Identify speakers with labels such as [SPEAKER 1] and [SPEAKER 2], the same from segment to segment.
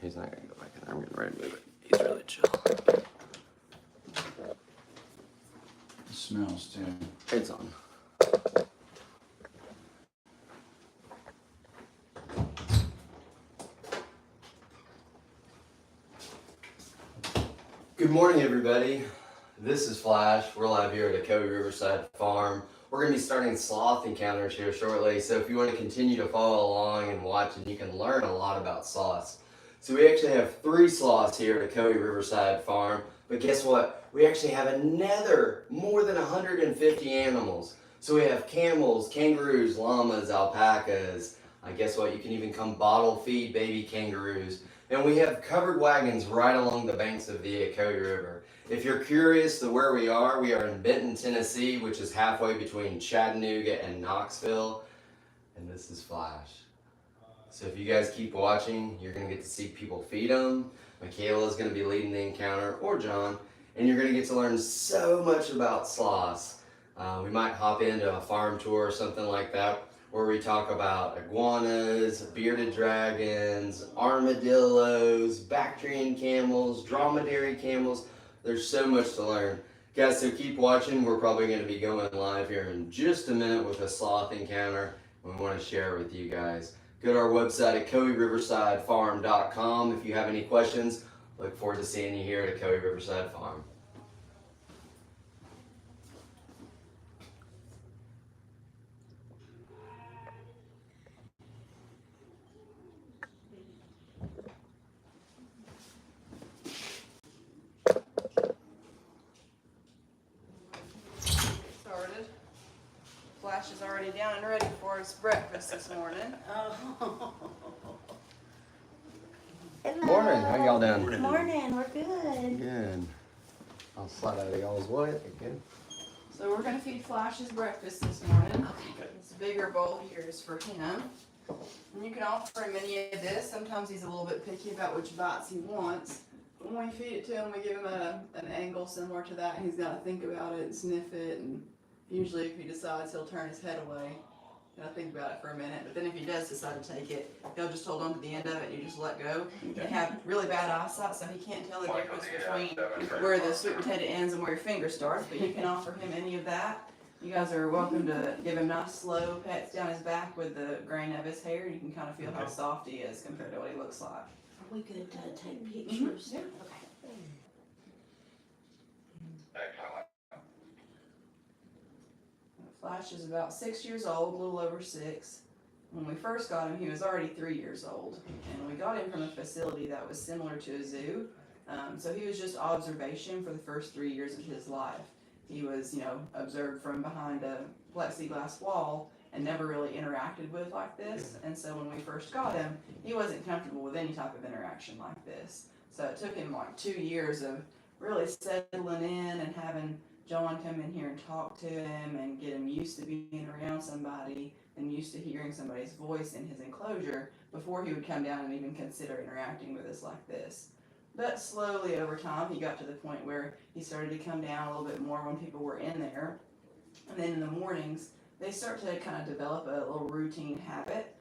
[SPEAKER 1] He's not gonna go back in there. I'm getting ready to move it. He's really chill.
[SPEAKER 2] It smells too.
[SPEAKER 1] It's on. Good morning, everybody. This is Flash. We're live here at Kobe Riverside Farm. We're going to be starting sloth encounters here shortly, so if you want to continue to follow along and watch, and you can learn a lot about sloths. So we actually have 3 sloths here at Kobe Riverside Farm, but guess what? We actually have another more than 150 animals. So we have camels, kangaroos, llamas, alpacas. Guess what? You can even come bottle feed baby kangaroos. And we have covered wagons right along the banks of the Kobe River. If you're curious to where we are in Benton, Tennessee, which is halfway between Chattanooga and Knoxville. And this is Flash. So if you guys keep watching, you're going to get to see people feed them. Michaela is going to be leading the encounter, or John, and you're going to get to learn so much about sloths. We might hop into a farm tour or something like that, where we talk about iguanas, bearded dragons, armadillos, Bactrian camels, dromedary camels. There's so much to learn. Guys, so keep watching. We're probably going to be going live here in just a minute with a sloth encounter. We want to share it with you guys. Go to our website at KobeRiversideFarm.com. If you have any questions, look forward to seeing you here at Kobe Riverside Farm.
[SPEAKER 3] Flash is already down and ready for his breakfast this morning.
[SPEAKER 4] Oh.
[SPEAKER 1] Morning, how y'all doing?
[SPEAKER 4] Good morning, we're good.
[SPEAKER 1] Good. I'll slide out of y'all's way. Good.
[SPEAKER 3] So we're going to feed Flash his breakfast this morning.
[SPEAKER 4] Okay.
[SPEAKER 3] This bigger bowl here is for him. And you can offer him any of this. Sometimes he's a little bit picky about which bites he wants. But when we feed it to him, we give him an angle similar to that. He's got to think about it and sniff it. And usually if he decides, he'll turn his head away. He'll think about it for a minute. But then if he does decide to take it, he'll just hold on to the end of it and you just let go. They have really bad eyesight, so he can't tell the difference between where the sweet potato ends and where your finger starts. But you can offer him any of that. You guys are welcome to give him nice slow pets down his back with the grain of his hair. You can kind of feel how soft he is compared to what he looks like.
[SPEAKER 4] Are we good to take pictures?
[SPEAKER 3] Yeah.
[SPEAKER 4] Okay.
[SPEAKER 3] Flash is about 6 years old, a little over 6. When we first got him, he was already 3 years old. And we got him from a facility that was similar to a zoo. So he was just observation for the first 3 years of his life. He was, observed from behind a plexiglass wall and never really interacted with like this. And so when we first got him, he wasn't comfortable with any type of interaction like this. So it took him like 2 years of really settling in and having John come in here and talk to him and get him used to being around somebody and used to hearing somebody's voice in his enclosure before he would come down and even consider interacting with us like this. But slowly over time, he got to the point where he started to come down a little bit more when people were in there. And then in the mornings, they start to kind of develop a little routine habit.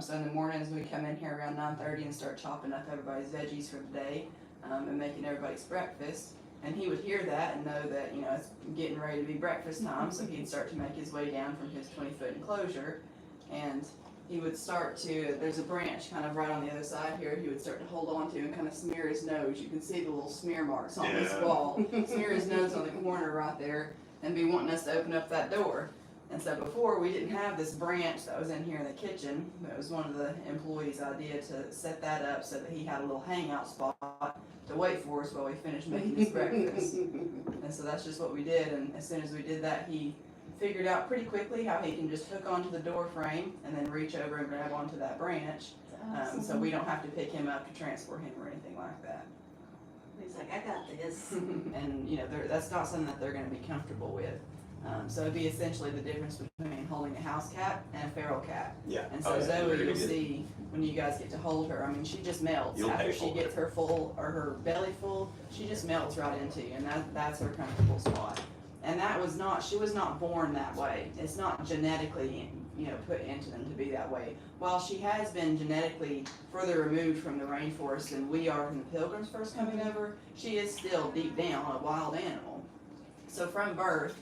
[SPEAKER 3] So in the mornings, we come in here around 9:30 and start chopping up everybody's veggies for the day and making everybody's breakfast. And he would hear that and know that, it's getting ready to be breakfast time, so he'd start to make his way down from his 20-foot enclosure. And he would start to, there's a branch kind of right on the other side here, he would start to hold on to and kind of smear his nose. You can see the little smear marks on this wall. Smear his nose on the corner right there and be wanting us to open up that door. And so before, we didn't have this branch that was in here in the kitchen. It was one of the employees' idea to set that up so that he had a little hangout spot to wait for us while we finished making his breakfast. And so that's just what we did. And as soon as we did that, he figured out pretty quickly how he can just hook onto the door frame and then reach over and grab onto that branch. So we don't have to pick him up to transport him or anything like that.
[SPEAKER 4] He's like, I got this.
[SPEAKER 3] And that's not something that they're going to be comfortable with. So it'd be essentially the difference between holding a house cat and a feral cat.
[SPEAKER 5] Yeah.
[SPEAKER 3] And so Zoe, you'll see when you guys get to hold her, she just melts. After she gets her full or her belly full, she just melts right into you, and that's her comfortable spot. And she was not born that way. It's not genetically put into them to be that way. While she has been genetically further removed from the rainforest than we are from the Pilgrims first coming over, she is still deep down a wild animal. So from birth,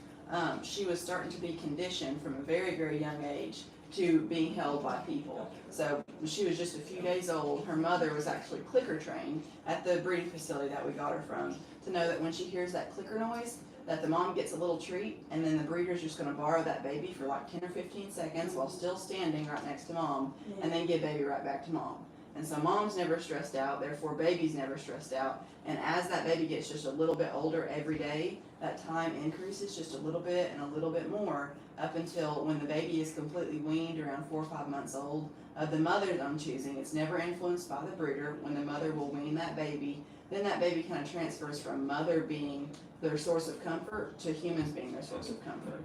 [SPEAKER 3] she was starting to be conditioned from a very, very young age to being held by people. So when she was just a few days old, her mother was actually clicker trained at the breeding facility that we got her from, to know that when she hears that clicker noise, that the mom gets a little treat, and then the breeder's just gonna borrow that baby for like 10 or 15 seconds while still standing right next to mom, and then give baby right back to mom. And so mom's never stressed out, therefore baby's never stressed out. And as that baby gets just a little bit older every day, that time increases just a little bit and a little bit more, up until when the baby is completely weaned around 4 or 5 months old, of the mother's own choosing. It's never influenced by the breeder. When the mother will wean that baby, then that baby kind of transfers from mother being their source of comfort to humans being their source of comfort.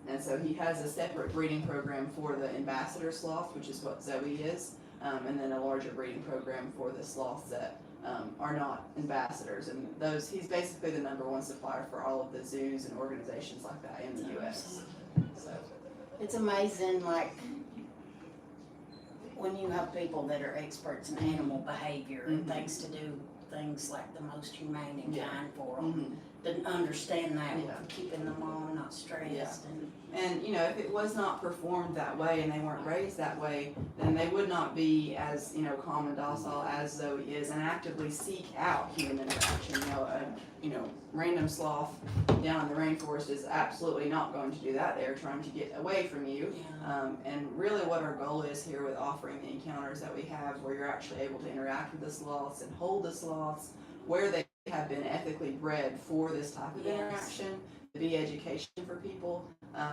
[SPEAKER 3] And so he has a separate breeding program for the ambassador sloth, which is what Zoe is, and then a larger breeding program for the sloths that are not ambassadors. And those, he's basically the #1 supplier for all of the zoos and organizations like that in the U.S. So
[SPEAKER 4] It's amazing, like, when you have people that are experts in animal behavior and things to do things like the most humane and kind for them, to understand that, for keeping them all not stressed.
[SPEAKER 3] And if it was not performed that way and they weren't raised that way, then they would not be as calm and docile as Zoe is, and actively seek out human interaction. Random sloth down in the rainforest is absolutely not going to do that. They're trying to get away from you. And really what our goal is here with offering the encounters that we have, where you're actually able to interact with the sloths and hold the sloths, where they have been ethically bred for this type of interaction, to be education for people,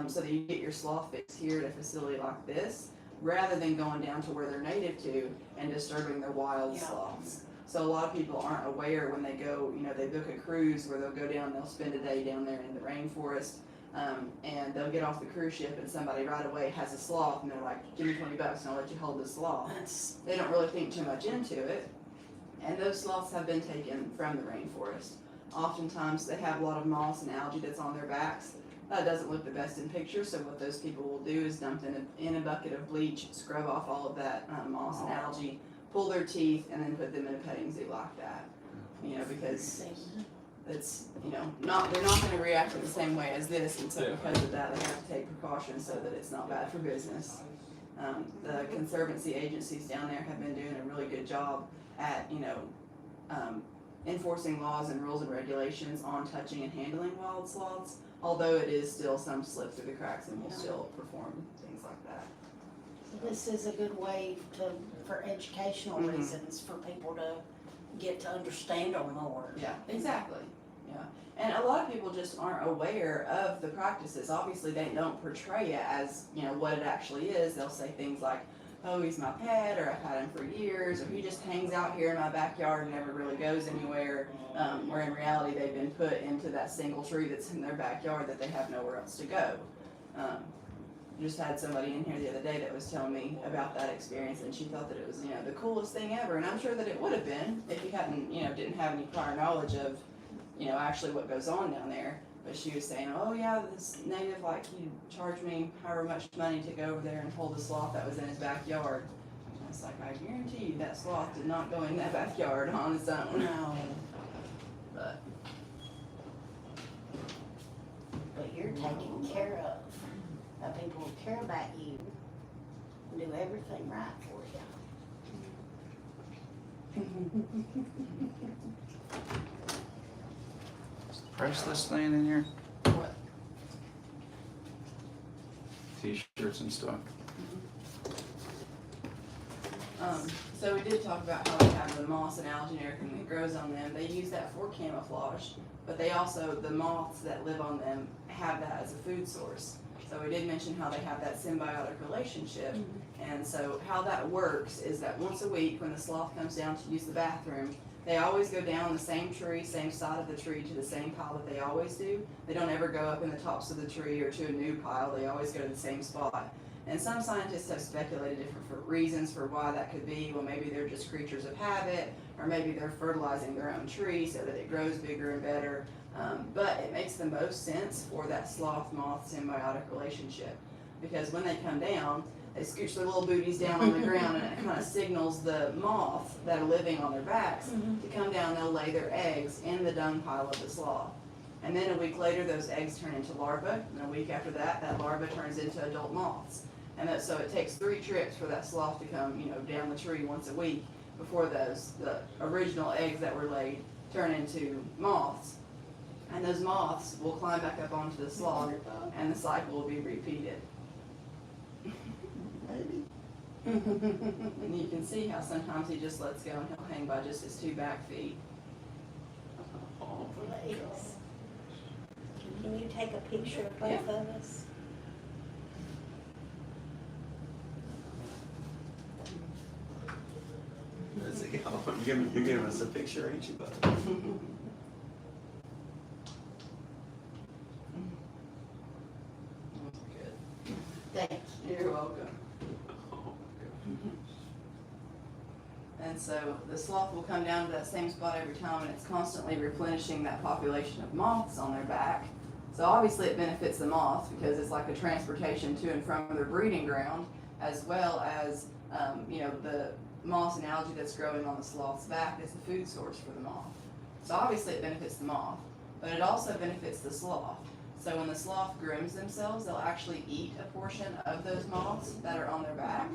[SPEAKER 3] so that you get your sloth fix here at a facility like this, rather than going down to where they're native to and disturbing the wild sloths. So a lot of people aren't aware when they go, they book a cruise where they'll go down, they'll spend a day down there in the rainforest, and they'll get off the cruise ship and somebody right away has a sloth and they're like, give me $20 and I'll let you hold this sloth. They don't really think too much into it. And those sloths have been taken from the rainforest. Oftentimes they have a lot of moss and algae that's on their backs. That doesn't look the best in pictures, so what those people will do is dump in a bucket of bleach, scrub off all of that moss and algae, pull their teeth, and then put them in a petting zoo like that. Because it's, they're not going to react in the same way as this, and so because of that they have to take precautions so that it's not bad for business. The conservancy agencies down there have been doing a really good job at, enforcing laws and rules and regulations on touching and handling wild sloths, although it is still some slip through the cracks and will still perform things like that.
[SPEAKER 4] This is a good way for educational reasons, for people to get to understand them more.
[SPEAKER 3] Yeah, exactly. Yeah. And a lot of people just aren't aware of the practices. Obviously, they don't portray it as, what it actually is. They'll say things like, oh, he's my pet, or I've had him for years, or he just hangs out here in my backyard and never really goes anywhere, where in reality they've been put into that single tree that's in their backyard that they have nowhere else to go. Just had somebody in here the other day that was telling me about that experience, and she thought that it was, the coolest thing ever, and I'm sure that it would have been if you hadn't, didn't have any prior knowledge of, actually what goes on down there. But she was saying, oh yeah, this native, he charged me however much money to go over there and hold the sloth that was in his backyard. And I was like, I guarantee you that sloth did not go in that backyard on its own.
[SPEAKER 4] No.
[SPEAKER 3] But
[SPEAKER 4] you're taken care of. People who care about you and do everything right for you.
[SPEAKER 2] Is the price list laying in here?
[SPEAKER 3] what?
[SPEAKER 2] T-shirts and stuff.
[SPEAKER 3] So we did talk about how they have the moss and algae and everything that grows on them. They use that for camouflage, but they also, the moths that live on them, have that as a food source. So we did mention how they have that symbiotic relationship. And so how that works is that once a week when the sloth comes down to use the bathroom, they always go down the same tree, same side of the tree, to the same pile that they always do. They don't ever go up in the tops of the tree or to a new pile. They always go to the same spot. And some scientists have speculated different reasons for why that could be. Well, maybe they're just creatures of habit, or maybe they're fertilizing their own tree so that it grows bigger and better. But it makes the most sense for that sloth-moth symbiotic relationship. because when they come down, they scooch their little booties down on the ground, and it kind of signals the moths that are living on their backs to come down. They'll lay their eggs in the dung pile of the sloth. And then a week later, those eggs turn into larvae, and a week after that, that larva turns into adult moths. And so it takes 3 trips for that sloth to come, down the tree once a week before the original eggs that were laid turn into moths. And those moths will climb back up onto the sloth, and the cycle will be repeated.
[SPEAKER 1] Maybe.
[SPEAKER 3] And you can see how sometimes he just lets go and he'll hang by just his 2 back feet.
[SPEAKER 2] Oh,
[SPEAKER 4] Please. Can you take a picture of both of us?
[SPEAKER 1] You're giving us a picture, ain't you, bud? Good.
[SPEAKER 4] Thank you.
[SPEAKER 3] You're welcome. And so the sloth will come down to that same spot every time, and it's constantly replenishing that population of moths on their back. So obviously it benefits the moths because it's like a transportation to and from their breeding ground, as well as the moss and algae that's growing on the sloth's back is the food source for the moth. So obviously it benefits the moth, but it also benefits the sloth. So when the sloth grooms themselves, they'll actually eat a portion of those moths that are on their back,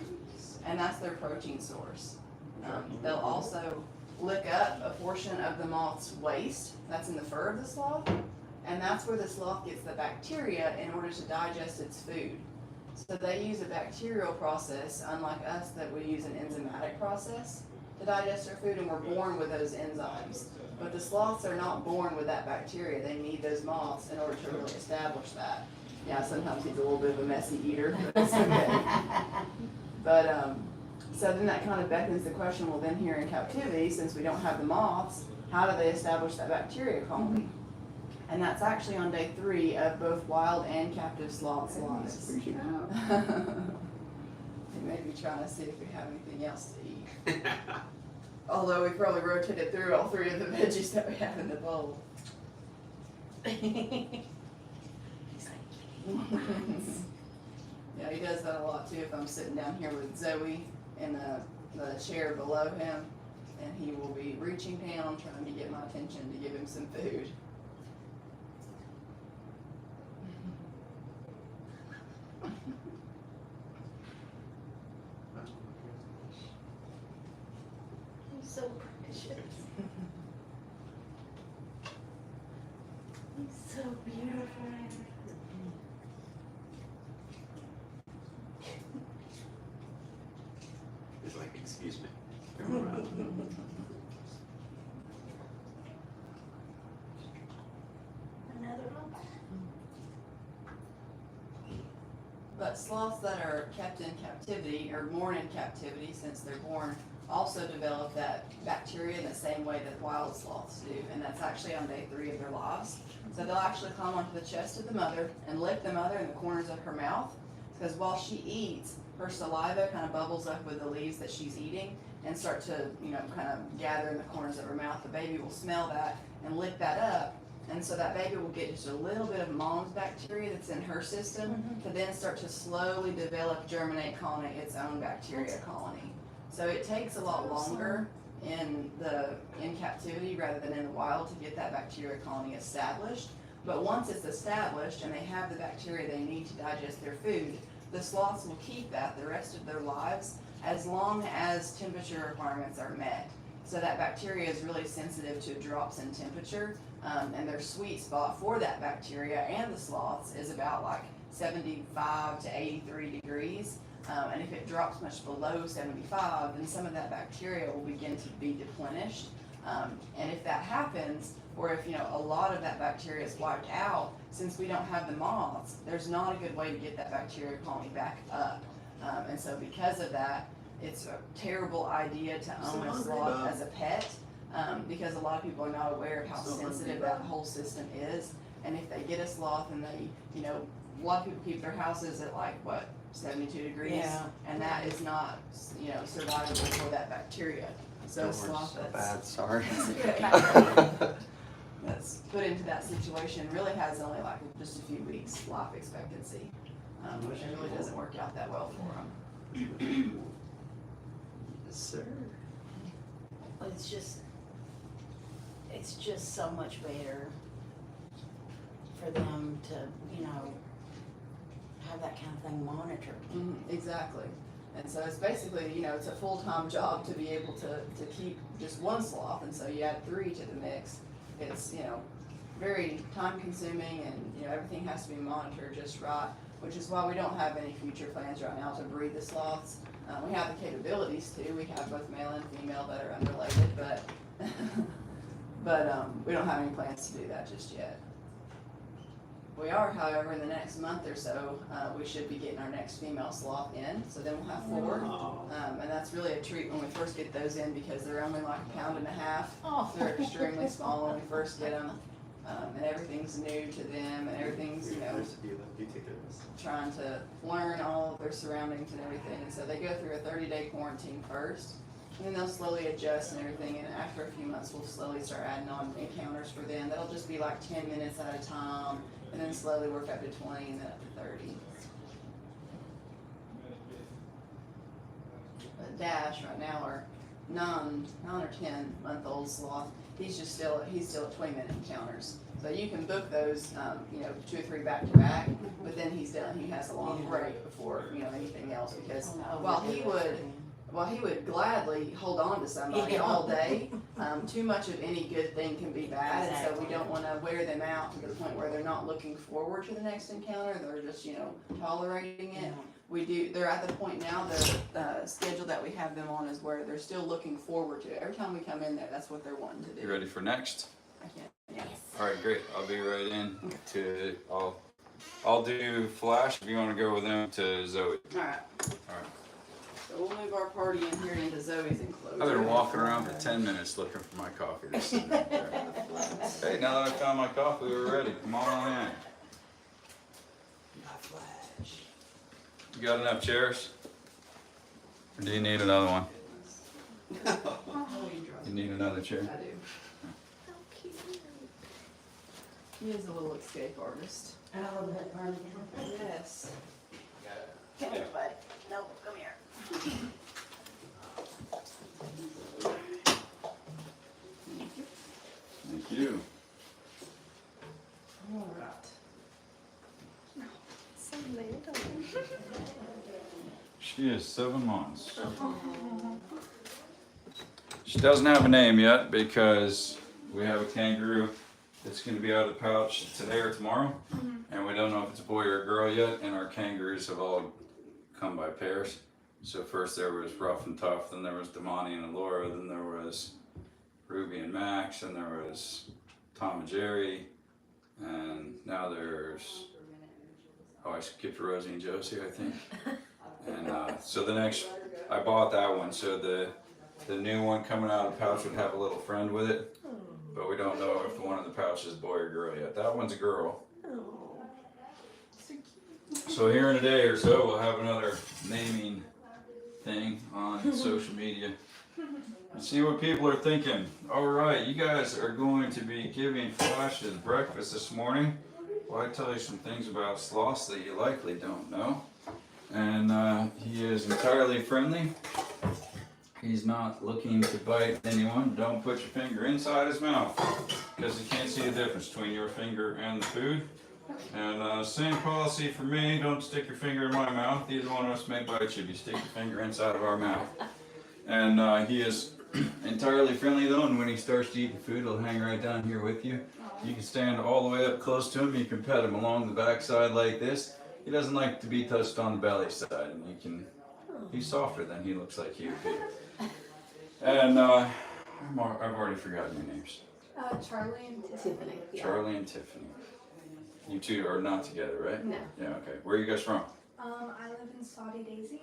[SPEAKER 3] and that's their protein source. They'll also lick up a portion of the moth's waste that's in the fur of the sloth, and that's where the sloth gets the bacteria in order to digest its food. So they use a bacterial process, unlike us that we use an enzymatic process to digest our food, and we're born with those enzymes. But the sloths are not born with that bacteria. They need those moths in order to really establish that. Yeah, sometimes he's a little bit of a messy eater, but it's okay. But so then that kind of beckons the question, well then here in captivity, since we don't have the moths, how do they establish that bacteria colony? And that's actually on day 3 of both wild and captive sloths' lives. They may be trying to see if we have anything else to eat. Although we probably rotated through all 3 of the veggies that we have in the bowl.
[SPEAKER 4] He's like,
[SPEAKER 3] Yeah, he does that a lot too. If I'm sitting down here with Zoe in the chair below him, and he will be reaching down trying to get my attention to give him some food.
[SPEAKER 4] he's so precious. He's so beautiful.
[SPEAKER 1] He's like, excuse me.
[SPEAKER 4] Another one.
[SPEAKER 3] But sloths that are kept in captivity, or born in captivity since they're born, also develop that bacteria in the same way that wild sloths do, and that's actually on day 3 of their lives. So they'll actually climb onto the chest of the mother and lick the mother in the corners of her mouth, because while she eats, her saliva kind of bubbles up with the leaves that she's eating and start to, kind of gather in the corners of her mouth. The baby will smell that and lick that up, and so that baby will get just a little bit of mom's bacteria that's in her system to then start to slowly develop, germinate, colonate its own bacteria colony. So it takes a lot longer in captivity rather than in the wild to get that bacteria colony established. But once it's established and they have the bacteria they need to digest their food, the sloths will keep that the rest of their lives as long as temperature requirements are met. So that bacteria is really sensitive to drops in temperature, and their sweet spot for that bacteria and the sloths is about like 75 to 83 degrees. And if it drops much below 75, then some of that bacteria will begin to be deplenished. And if that happens, or if a lot of that bacteria is wiped out, since we don't have the moths, there's not a good way to get that bacteria colony back up. And so because of that, it's a terrible idea to own a sloth as a pet, because a lot of people are not aware of how sensitive that whole system is. And if they get a sloth and they, a lot of people keep their houses at 72 degrees, and that is not, survivable for that bacteria. So a sloth
[SPEAKER 1] Sorry.
[SPEAKER 3] that's put into that situation really has only just a few weeks life expectancy. which it really doesn't work out that well for them.
[SPEAKER 2] Yes, sir.
[SPEAKER 4] Well, it's just so much better for them to, you know, have that kind of thing monitored.
[SPEAKER 3] Exactly. And so it's basically, you know, it's a full-time job to be able to keep just one sloth, and so you add 3 to the mix. It's, you know, very time-consuming, and, you know, everything has to be monitored just right, which is why we don't have any future plans right now to breed the sloths. We have the capabilities to. We have both male and female that are unrelated, but we don't have any plans to do that just yet. We are, however, in the next month or so, we should be getting our next female sloth in, so then we'll have 4. And that's really a treat when we first get those in, because they're only like 1.5 pounds.
[SPEAKER 4] Oh.
[SPEAKER 3] They're extremely small when we first get them, and everything's new to them, and everything's, you know,
[SPEAKER 2] You take care of this.
[SPEAKER 3] trying to learn all of their surroundings and everything. And so they go through a 30-day quarantine first, and then they'll slowly adjust and everything. And after a few months, we'll slowly start adding on encounters for them. That'll just be like 10 minutes at a time, and then slowly work up to 20 and then up to 30. But Dash right now are 9 or 10 month old sloth. He's still at 20-minute encounters. So you can book those, you know, 2 or 3 back to back, but then he's done. He has a long break before, you know, anything else, because while he would gladly hold on to somebody all day, too much of any good thing can be bad, and so we don't want to wear them out to the point where they're not looking forward to the next encounter. They're just, you know, tolerating it. They're at the point now, the schedule that we have them on is where they're still looking forward to it. Every time we come in there, that's what they're wanting to do.
[SPEAKER 2] You ready for next?
[SPEAKER 3] I can't, yeah.
[SPEAKER 2] All right, great. I'll be right in to. I'll do Flash if you want to go with them to Zoe.
[SPEAKER 3] All right.
[SPEAKER 2] All right.
[SPEAKER 3] So we'll move our party in here into Zoe's enclosure.
[SPEAKER 2] I've been walking around for 10 minutes looking for my coffee. Just sitting right there. Hey, now that I found my coffee, we're ready. Come on in. You got enough chairs? Or do you need another one? You need another chair?
[SPEAKER 3] I do. He is a little escape artist.
[SPEAKER 4] I love that part.
[SPEAKER 3] Yes.
[SPEAKER 4] Come here, buddy. No, come here.
[SPEAKER 2] Thank you.
[SPEAKER 3] All right.
[SPEAKER 2] She is 7 months. She doesn't have a name yet because we have a kangaroo that's going to be out of the pouch today or tomorrow, and we don't know if it's a boy or a girl yet, and our kangaroos have all come by pairs. So first there was Rough and Tough, then there was Damani and Alora, then there was Ruby and Max, and there was Tom and Jerry, and now there's, I skipped Rosie and Josie, I think. And so the next, I bought that one, so the new one coming out of the pouch would have a little friend with it, but we don't know if the one in the pouch is boy or girl yet. That one's a girl. So here in a day or so, we'll have another naming thing on social media and see what people are thinking. All right, you guys are going to be giving Flash his breakfast this morning. Well, I tell you some things about sloths that you likely don't know. And he is entirely friendly. He's not looking to bite anyone. Don't put your finger inside his mouth because you can't see the difference between your finger and the food. And same policy for me, don't stick your finger in my mouth. Either one of us may bite you if you stick your finger inside of our mouth. And he is entirely friendly though, and when he starts to eat the food, he'll hang right down here with you. You can stand all the way up close to him. You can pet him along the backside like this. He doesn't like to be touched on the belly side, and you can. He's softer than he looks like he would be. And I've already forgotten your names.
[SPEAKER 5] Charlie and Tiffany.
[SPEAKER 2] Charlie and Tiffany. You two are not together, right?
[SPEAKER 5] No.
[SPEAKER 2] Yeah. Okay. Where are you guys from?
[SPEAKER 5] I live in Saudi Daisy.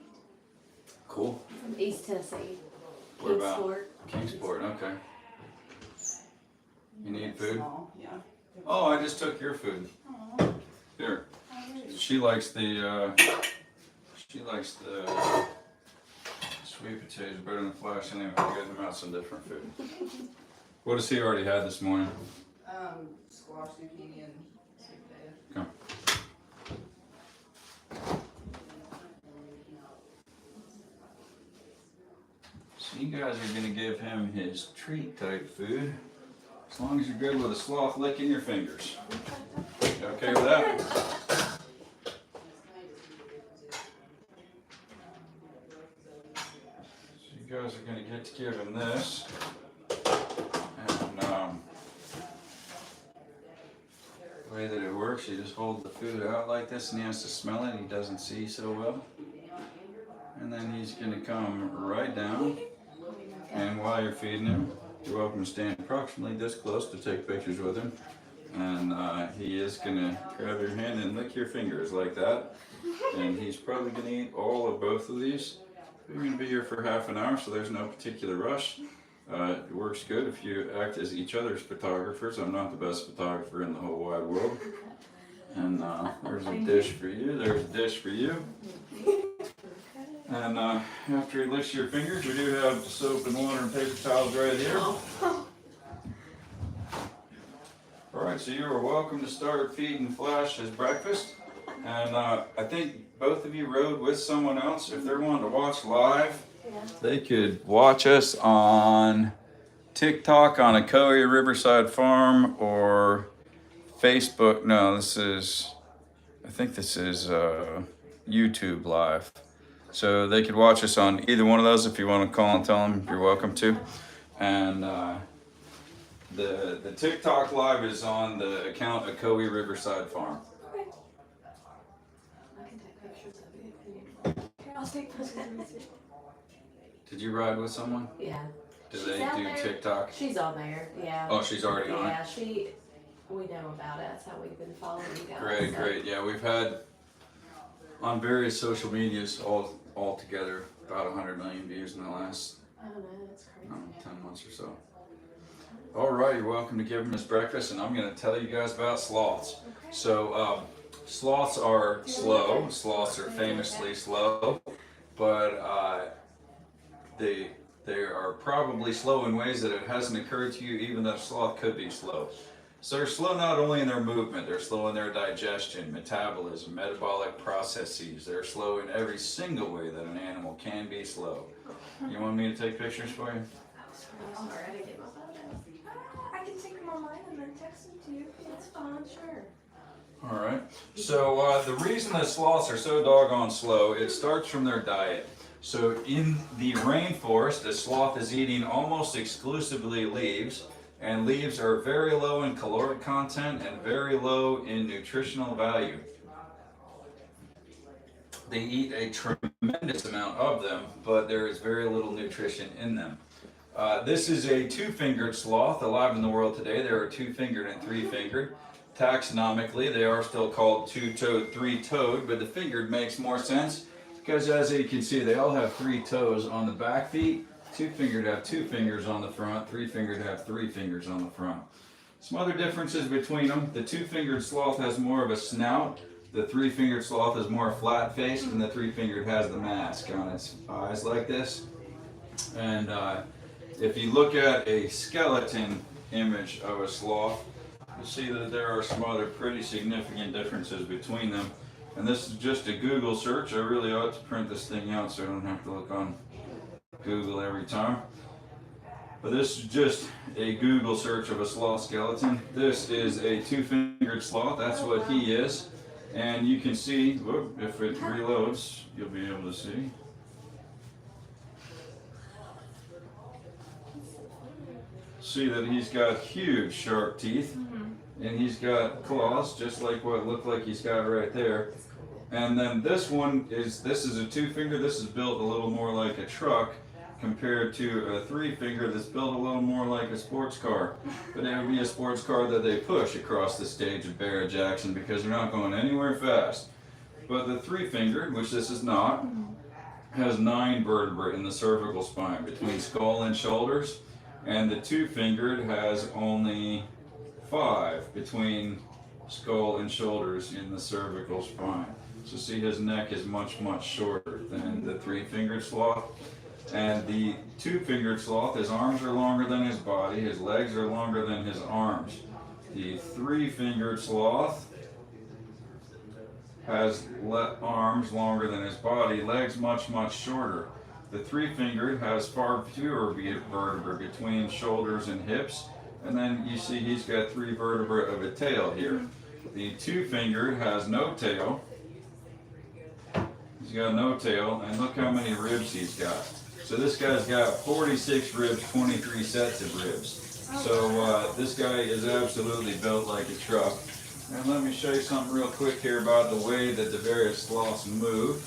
[SPEAKER 2] Cool.
[SPEAKER 5] From East Tennessee.
[SPEAKER 2] Where about?
[SPEAKER 5] Kingsport.
[SPEAKER 2] Kingsport. Okay. You need food?
[SPEAKER 3] Small, yeah.
[SPEAKER 2] Oh, I just took your food. Here. She likes the sweet potatoes better than Flash anyway. I got him out some different food. What has he already had this morning?
[SPEAKER 3] Squash, zucchini, and sweet potato.
[SPEAKER 2] Come. you guys are gonna give him his treat type food. As long as you're good with a sloth licking your fingers. You okay with that? So you guys are gonna get to give him this. And the way that it works, you just hold the food out like this and he has to smell it. He doesn't see so well. And then he's going to come right down. And while you're feeding him, you're welcome to stand approximately this close to take pictures with him. And he is going to grab your hand and lick your fingers like that. And he's probably going to eat all of both of these. We're going to be here for half an hour, so there's no particular rush. It works good if you act as each other's photographers. I'm not the best photographer in the whole wide world. And there's a dish for you, there's a dish for you. And after he licks your fingers, we do have soap and water and paper towels right here. Alright, so you are welcome to start feeding Flash his breakfast. And I think both of you rode with someone else. If they're wanting to watch live, they could watch us on TikTok on Ocoee Riverside Farm or Facebook. No, I think this is YouTube Live. So they could watch us on either one of those. If you want to call and tell them, you're welcome to. And the TikTok Live is on the account Ocoee Riverside Farm.
[SPEAKER 5] Okay. I can take pictures of it. Okay, I'll take pictures of it.
[SPEAKER 2] Did you ride with someone?
[SPEAKER 5] Yeah.
[SPEAKER 2] Do
[SPEAKER 5] She's
[SPEAKER 2] they
[SPEAKER 5] out
[SPEAKER 2] do
[SPEAKER 5] there.
[SPEAKER 2] TikTok?
[SPEAKER 5] She's on there, yeah.
[SPEAKER 2] Oh, she's already on it?
[SPEAKER 5] Yeah, we know about it. That's how we've been following you guys.
[SPEAKER 2] Great, great. Yeah, we've had on various social medias all together about 100 million views in the last
[SPEAKER 5] I don't know, that's crazy.
[SPEAKER 2] 10 months or so. All right, you're welcome to give him his breakfast, and I'm going to tell you guys about sloths.
[SPEAKER 5] Okay.
[SPEAKER 2] So sloths are slow. Sloths are famously slow, but they are probably slow in ways that it hasn't occurred to you even that a sloth could be slow. So they're slow not only in their movement, they're slow in their digestion, metabolism, metabolic processes. They're slow in every single way that an animal can be slow. You want me to take pictures for you?
[SPEAKER 5] I'm sorry, I didn't get my photos. I can take them online and then text them to you. It's fine, sure.
[SPEAKER 2] All right. So the reason that sloths are so doggone slow, it starts from their diet. So in the rainforest, a sloth is eating almost exclusively leaves, and leaves are very low in caloric content and very low in nutritional value. They eat a tremendous amount of them, but there is very little nutrition in them. This is a two-fingered sloth alive in the world today. There are two-fingered and three-fingered. Taxonomically, they are still called two-toed, three-toed, but the fingered makes more sense because, as you can see, they all have 3 toes on the back feet. Two-fingered have 2 fingers on the front. Three-fingered have 3 fingers on the front. Some other differences between them. The two-fingered sloth has more of a snout. The three-fingered sloth is more flat-faced, and the three-fingered has the mask on its eyes like this. And if you look at a skeleton image of a sloth, you'll see that there are some other pretty significant differences between them. And this is just a Google search. I really ought to print this thing out so I don't have to look on Google every time. But this is just a Google search of a sloth skeleton. This is a two-fingered sloth. That's what he is. And you can see, whoop, if it reloads, you'll be able to see. See that he's got huge sharp teeth, and he's got claws just like what it looked like he's got right there. And then this is a two-finger. This is built a little more like a truck compared to a three-finger that's built a little more like a sports car. But it would be a sports car that they push across the stage of Barrett Jackson because they're not going anywhere fast. But the three-fingered, which this is not, has 9 vertebrae in the cervical spine between skull and shoulders. And the two-fingered has only 5 between skull and shoulders in the cervical spine. So see, his neck is much, much shorter than the three-fingered sloth. And the two-fingered sloth, his arms are longer than his body, his legs are longer than his arms. The three-fingered sloth has arms longer than his body, legs much, much shorter. The three-fingered has far fewer vertebrae between shoulders and hips, and then you see he's got 3 vertebrae of a tail here. The two-fingered has no tail. He's got no tail, and look how many ribs he's got. So this guy's got 46 ribs, 23 sets of ribs. So this guy is absolutely built like a truck. And let me show you something real quick here about the way that the various sloths move.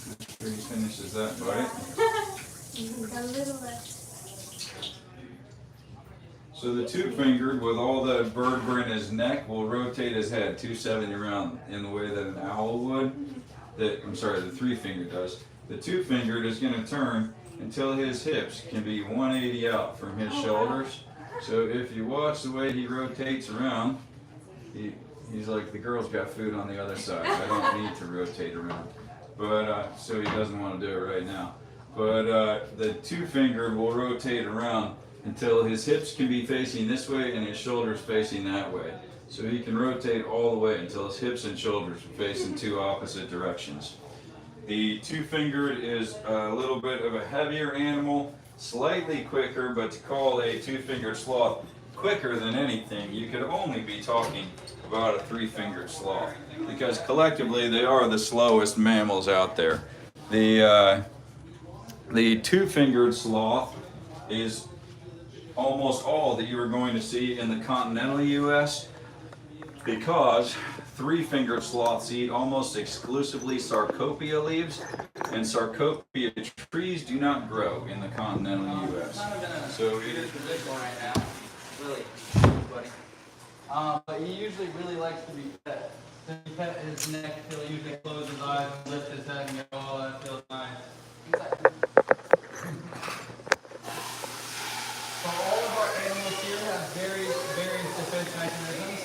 [SPEAKER 2] Make sure he finishes that bite.
[SPEAKER 5] A little less.
[SPEAKER 2] So the two-fingered, with all the vertebrae in his neck, will rotate his head 270 around in the way that an owl would. The three-fingered does. The two-fingered is going to turn until his hips can be 180 out from his shoulders. So if you watch the way he rotates around, he's like, the girl's got food on the other side. I don't need to rotate around. But so he doesn't want to do it right now. But the two-fingered will rotate around until his hips can be facing this way and his shoulders facing that way. So he can rotate all the way until his hips and shoulders are facing 2 opposite directions. The two-fingered is a little bit of a heavier animal, slightly quicker, but to call a two-fingered sloth quicker than anything, you could only be talking about a three-fingered sloth, because collectively they are the slowest mammals out there. The two-fingered sloth is almost all that you are going to see in the continental U.S. because three-fingered sloths eat almost exclusively Sarcopia leaves, and Sarcopia trees do not grow in the continental U.S. So it is
[SPEAKER 6] position right now, really, buddy. But he usually really likes to be pet. So you pet his neck, he'll usually close his eyes, lift his head, and go, oh, that feels nice. So all of our animals here have very defense mechanisms.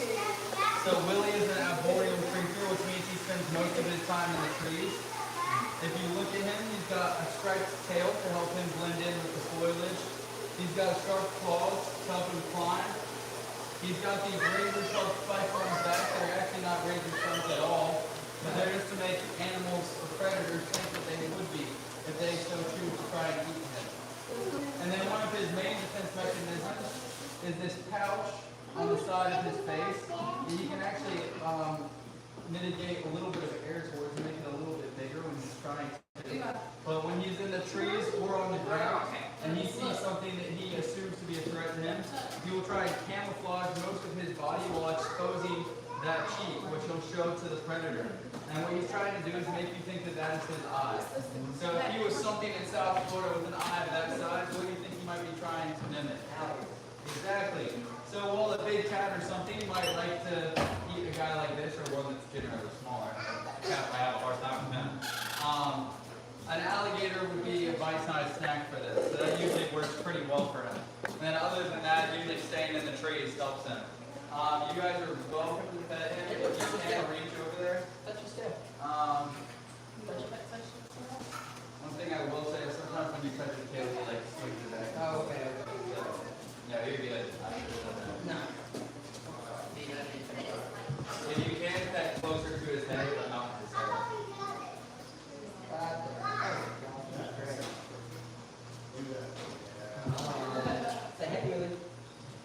[SPEAKER 6] So Willie is an arboreal creature, which means he spends most of his time in the trees. If you look at him, he's got a striped tail to help him blend in with the foliage. He's got sharp claws to help him climb. He's got these razor-sharp spikes on his back that are actually not razor sharp at all, but they're just to make animals or predators think that they would be if they so choose to try and eat him. And then one of his main defense mechanisms is this pouch on the side of his face. He can actually mitigate a little bit of air towards and make it a little bit bigger when he's trying to. But when he's in the trees or on the ground and he sees something that he assumes to be a threat to him, he will try and camouflage most of his body while exposing that cheek, which he'll show to the predator. And what he's trying to do is make you think that that is his eye. So if he was something in South Florida with an eye of that size, what do you think he might be trying to mimic? Exactly. So while a big cat or something might like to eat a guy like this, or one that's generally smaller, cat might have a hard time with him. An alligator would be a bite-sized snack for this, so that usually works pretty well for him. And then other than that, usually staying in the trees helps him. You guys are welcome to pet him. If you can't reach over there, touch his tail. One thing I will say is sometimes when you touch his tail, he like swings it back. Oh, okay. So, no, you're good. No. If you can, pet closer to his head, but not his head.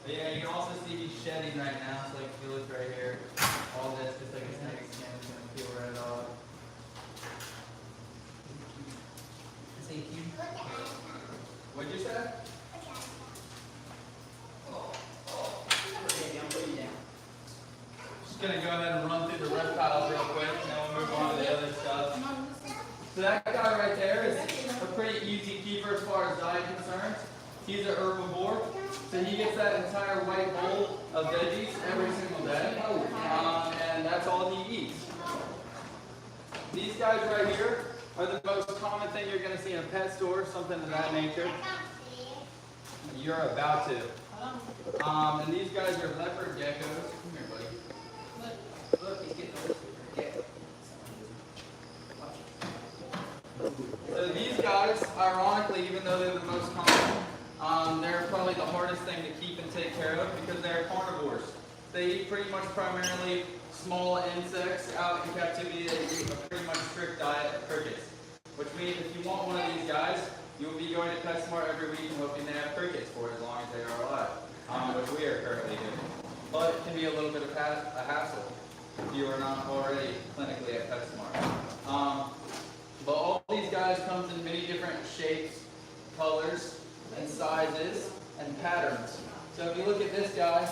[SPEAKER 6] Yeah, you can also see he's shedding right now, so like if you look right here, all this, just like his neck skin is going to peel right off. Is he cute? What'd you say? Just going to go ahead and run through the reptiles real quick, and then we'll move on to the other stuff. So that guy right there is a pretty easy keeper as far as diet concerned. He's an herbivore, so he gets that entire white bowl of veggies every single day, and that's all he eats. These guys right here are the most common thing you're going to see in a pet store, something of that nature. You're about to. And these guys are leopard geckos. Come here, buddy. Look, he's getting a gecko. So these guys, ironically, even though they're the most common, they're probably the hardest thing to keep and take care of because they're carnivores. They eat pretty much primarily small insects out in captivity. They eat a pretty much strict diet of crickets. which means if you want one of these guys, you will be going to PetSmart every week and hoping they have crickets for as long as they are alive, which we are currently doing. But it can be a little bit of a hassle if you are not already clinically at PetSmart. But all these guys come in many different shapes, colors, and sizes, and patterns. So if you look at this guy,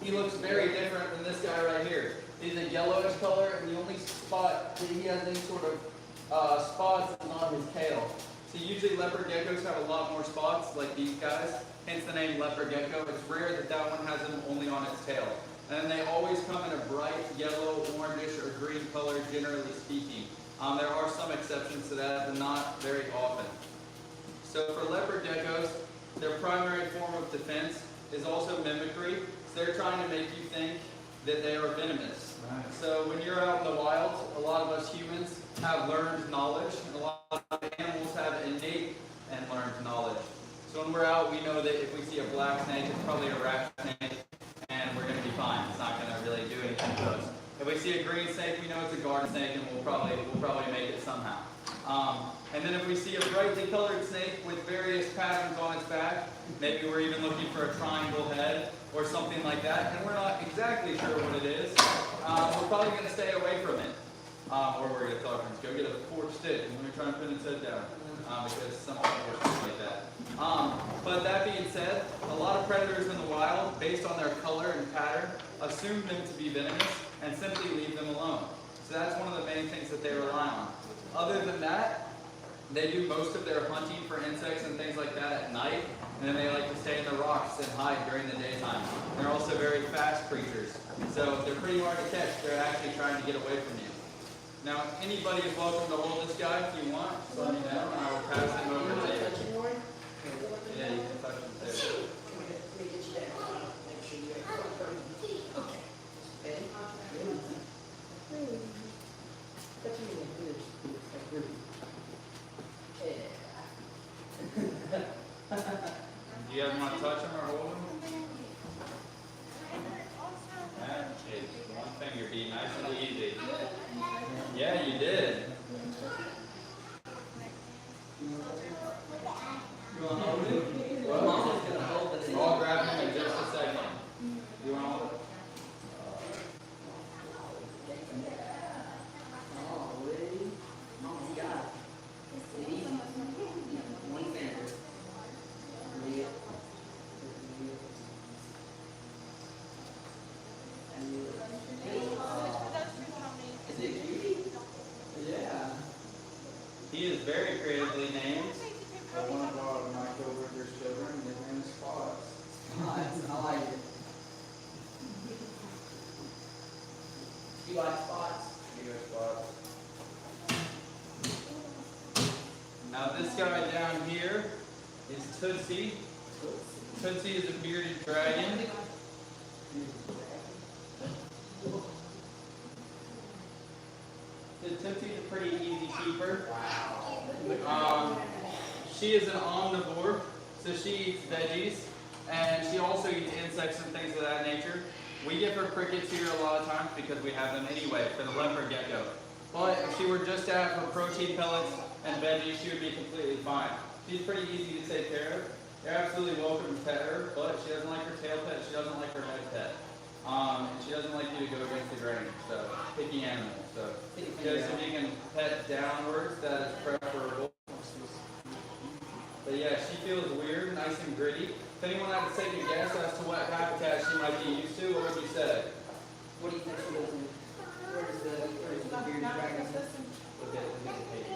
[SPEAKER 6] he looks very different than this guy right here. He's a yellowish color, and the only spot that he has any sort of spots is on his tail. So usually leopard geckos have a lot more spots, like these guys, hence the name leopard gecko. It's rare that that one has them only on its tail. And they always come in a bright yellow, orangish, or green color, generally speaking. There are some exceptions to that, but not very often. So for leopard geckos, their primary form of defense is also mimicry. So they're trying to make you think that they are venomous. Right. So when you're out in the wild, a lot of us humans have learned knowledge. A lot of animals have innate and learned knowledge. So when we're out, we know that if we see a black snake, it's probably a rat snake, and we're going to be fine. It's not going to really do anything to us. If we see a green snake, we know it's a garden snake, and we'll probably make it somehow. And then if we see a brightly colored snake with various patterns on its back, maybe we're even looking for a triangle head or something like that, and we're not exactly sure what it is, we're probably going to stay away from it. Or we're going to talk to him, go get a forked stick and we're trying to pin its head down, because something like that. But that being said, a lot of predators in the wild, based on their color and pattern, assume them to be venomous and simply leave them alone. So that's one of the main things that they rely on. Other than that, they do most of their hunting for insects and things like that at night, and then they like to stay in the rocks and hide during the daytime. They're also very fast creatures, so they're pretty hard to catch. They're actually trying to get away from you. Now, anybody is welcome to hold this guy if you want. So let me know, and I will pass him over to you. Yeah, you can touch him too. Do you guys want to touch him or hold him? That is one finger be nice and easy. Yeah, you did. You want to hold it? Well, Mom's going to hold it. I'll grab him in just a second. You want to hold it? He is very creatively named. One of my co-workers' children, his name is Sloths. Sloths, I like it. You like spots? You like spots. Now this guy down here is Tootsie. Tootsie is a bearded dragon. Tootsie's a pretty easy keeper. She is an omnivore, so she eats veggies, and she also eats insects and things of that nature. We give her crickets here a lot of times because we have them anyway for the leopard gecko. But if she were just to have her protein pellets and veggies, she would be completely fine. She's pretty easy to take care of. You're absolutely welcome to pet her, but she doesn't like her tail pet, she doesn't like her head pet. And she doesn't like you to go against the grain, so picky animal. So just if you can pet downwards, that is preferable. But yeah, she feels weird, nice and gritty. If anyone had to take a guess as to what habitat she might be used to, what would you say? What do you think she lives in? Where's the bearded dragon? Look at the page.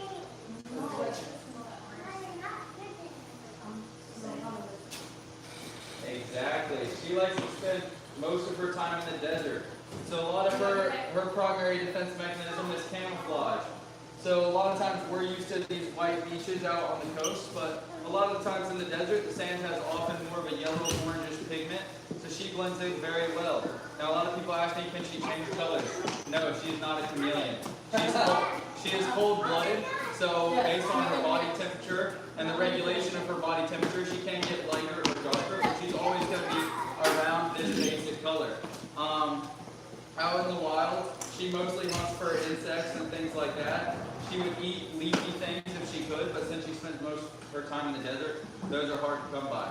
[SPEAKER 6] Exactly. She likes to spend most of her time in the desert. So a lot of her primary defense mechanism is camouflage. So a lot of times we're used to these white beaches out on the coast, but a lot of the times in the desert, the sand has often more of a yellow orangish pigment, so she blends in very well. Now a lot of people ask me, can she change colors? No, she is not a chameleon. She is cold-blooded, so based on her body temperature and the regulation of her body temperature, she can get lighter or darker, but she's always going to be around this basic color. out in the wild, she mostly hunts for insects and things like that. She would eat leafy things if she could, but since she spends most of her time in the desert, those are hard to come by.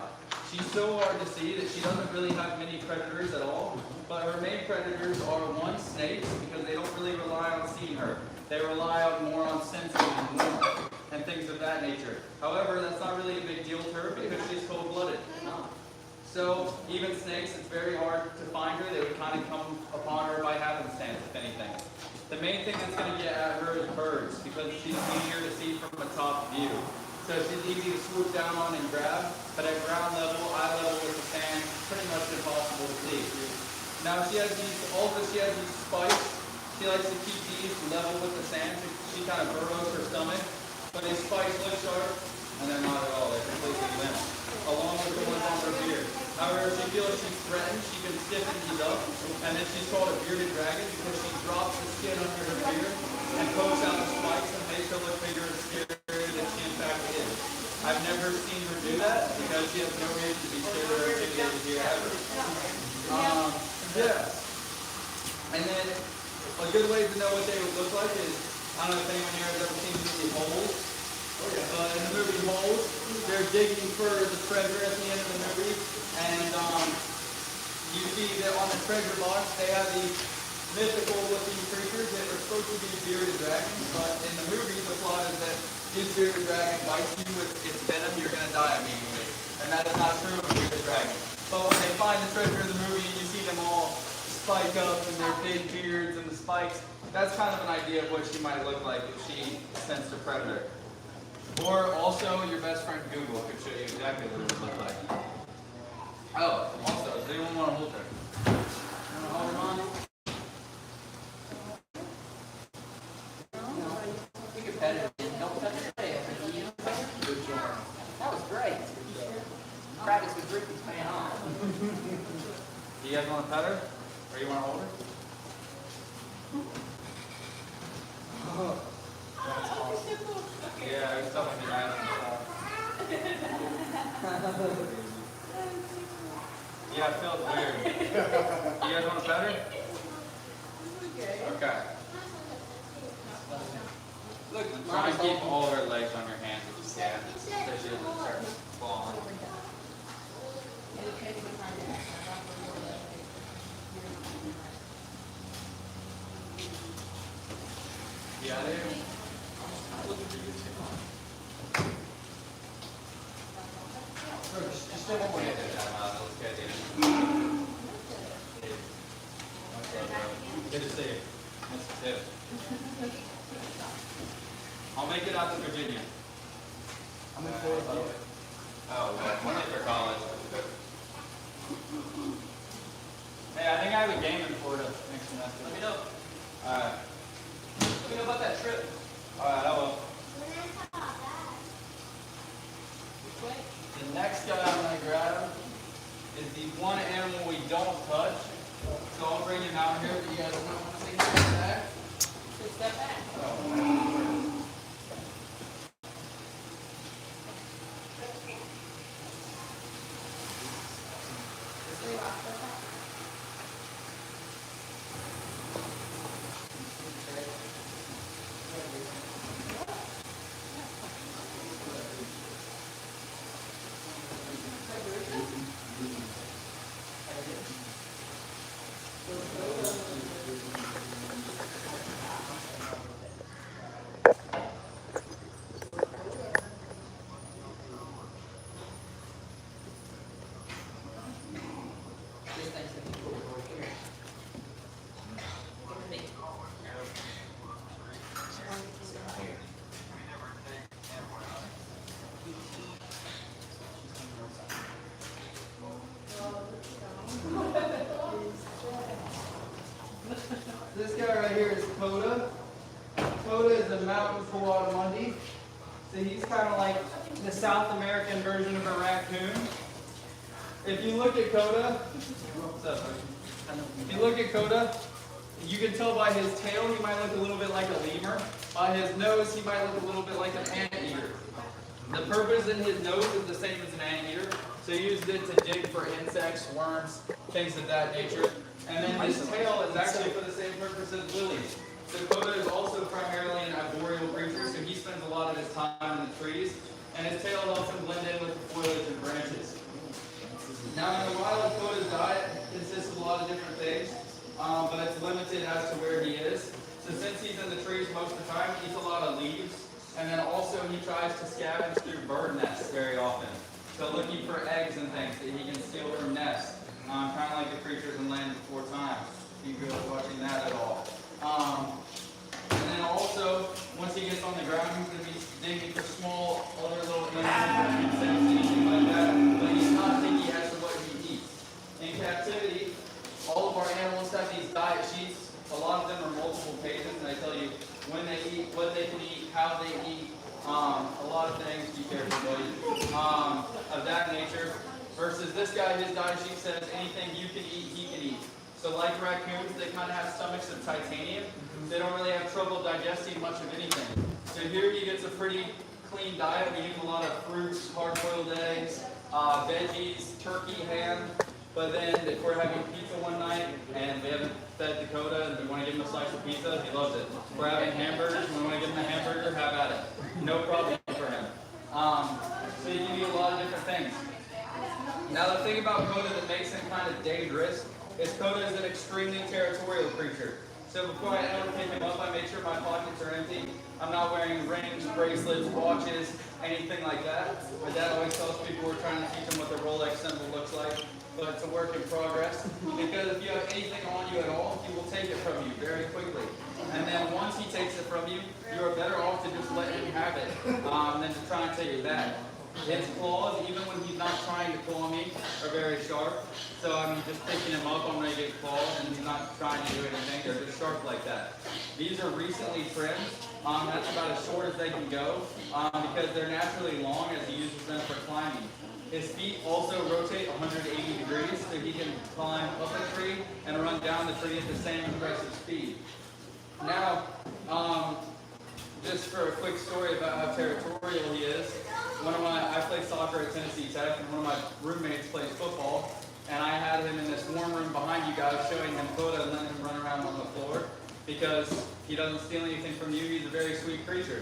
[SPEAKER 6] She's so hard to see that she doesn't really have many predators at all, but her main predators are one, snakes, because they don't really rely on seeing her. They rely on more on sensing and warmth and things of that nature. However, that's not really a big deal to her because she's cold-blooded. So even snakes, it's very hard to find her. They would kind of come upon her by happenstance, if anything. The main thing that's going to get at her is birds, because she's easier to see from a top view. So she's easy to swoop down on and grab, but at ground level, eye level with the sand, pretty much impossible to see. Now she has these spikes. She likes to keep these level with the sand, so she kind of burrows her stomach. But these spikes look sharp, and they're not at all. They're completely limp, along with the ones on her beard. However, if she feels she's threatened, she can stiffen these up, and then she's called a bearded dragon because she drops the skin under her beard and pokes out the spikes and makes her look bigger and scarier than she in fact is. I've never seen her do that because she has no reason to be scared or intimidated here ever. Yes. And then a good way to know what they would look like is, I don't know if anyone here has ever seen the movie Holes. In the movie Holes, they're digging for the treasure at the end of the movie, and you see that on the treasure box they have these mythical looking creatures that are supposed to be bearded dragons, but in the movie the plot is that this bearded dragon bites you with its venom, you're going to die immediately. And that is not true of a bearded dragon. But when they find the treasure in the movie and you see them all spike up and their big beards and the spikes, that's kind of an idea of what she might look like if she sensed a predator. Or also, your best friend Google could show you exactly what it would look like. Oh, also, does anyone want to hold her? You want to hold her on? No. You can pet it and don't touch her tail. Good job. That was great. Practice with Rick is paying off. Do you guys want to pet her? Or you want to hold her? Oh. That's awesome. Yeah, there's stuff in your eyes and stuff. Yeah, it feels weird. You guys want to pet her? Okay. Look, try and keep all her legs on your hands if you can, so she doesn't start falling. Yeah, there. Just stay one more hand at that mouth. Let's get in. Good to see you. Nice to see you. I'll make it out to Virginia. I'm in Florida. Oh, well, one day for college. Hey, I think I have a game in Florida next semester. Let me know. Alright. Let me know about that trip. Alright, I will. The next guy I'm going to grab is the one animal we don't touch. So I'll bring him out here, but you guys don't want to see him back. Step back. Oh. This guy right here is Coda. Coda is a mountain coatimundi. So he's kind of like the South American version of a raccoon. If you look at Coda, what's up, buddy? If you look at Coda, you can tell by his tail he might look a little bit like a lemur. By his nose, he might look a little bit like an anteater. The purpose in his nose is the same as an anteater. So he used it to dig for insects, worms, things of that nature. And then his tail is actually for the same purpose as Willie's. So Coda is also primarily an arboreal creature, so he spends a lot of his time in the trees, and his tail helps him blend in with the foliage and branches. Now in the wild, Coda's diet consists of a lot of different things, but it's limited as to where he is. So since he's in the trees most of the time, he eats a lot of leaves, and then also he tries to scavenge through bird nests very often. So looking for eggs and things that he can steal from nests, kind of like the creatures in Land Before Time. You can go watching that at all. And then also, once he gets on the ground, he's going to be digging for small other little animals, insects, anything like that. But he's not picky as to what he eats. In captivity, all of our animals have these diet sheets. A lot of them are multiple pages, and they tell you when they eat, what they can eat, how they eat, a lot of things. Be careful, buddy. Of that nature. Versus this guy, his diet sheet says anything you can eat, he can eat. So like raccoons, they kind of have stomachs of titanium. They don't really have trouble digesting much of anything. So here he gets a pretty clean diet. We eat a lot of fruits, hard-boiled eggs, veggies, turkey, ham. But then if we're having pizza one night and we haven't fed Dakota and we want to give him a slice of pizza, he loves it. If we're having hamburgers and we want to give him a hamburger, have at it. No problem for him. So you can eat a lot of different things. Now the thing about Coda that makes him kind of dangerous is Coda is an extremely territorial creature. So before I ever pick him up, I make sure my pockets are empty. I'm not wearing rings, bracelets, watches, anything like that. My dad always tells people we're trying to teach them what the Rolex symbol looks like, but it's a work in progress. Because if you have anything on you at all, he will take it from you very quickly. And then once he takes it from you, you are better off to just let him have it than to try and take it back. His claws, even when he's not trying to claw me, are very sharp. So I'm just picking him up, I'm going to get claws, and he's not trying to do anything. They're just sharp like that. These are recently trimmed. That's about as short as they can go because they're naturally long as he uses them for climbing. His feet also rotate 180 degrees so he can climb up a tree and run down the tree at the same impressive speed. Now, just for a quick story about how territorial he is, I played soccer at Tennessee Tech, and one of my roommates plays football, and I had him in this warm room behind you guys showing him Coda and letting him run around on the floor because he doesn't steal anything from you. He's a very sweet creature.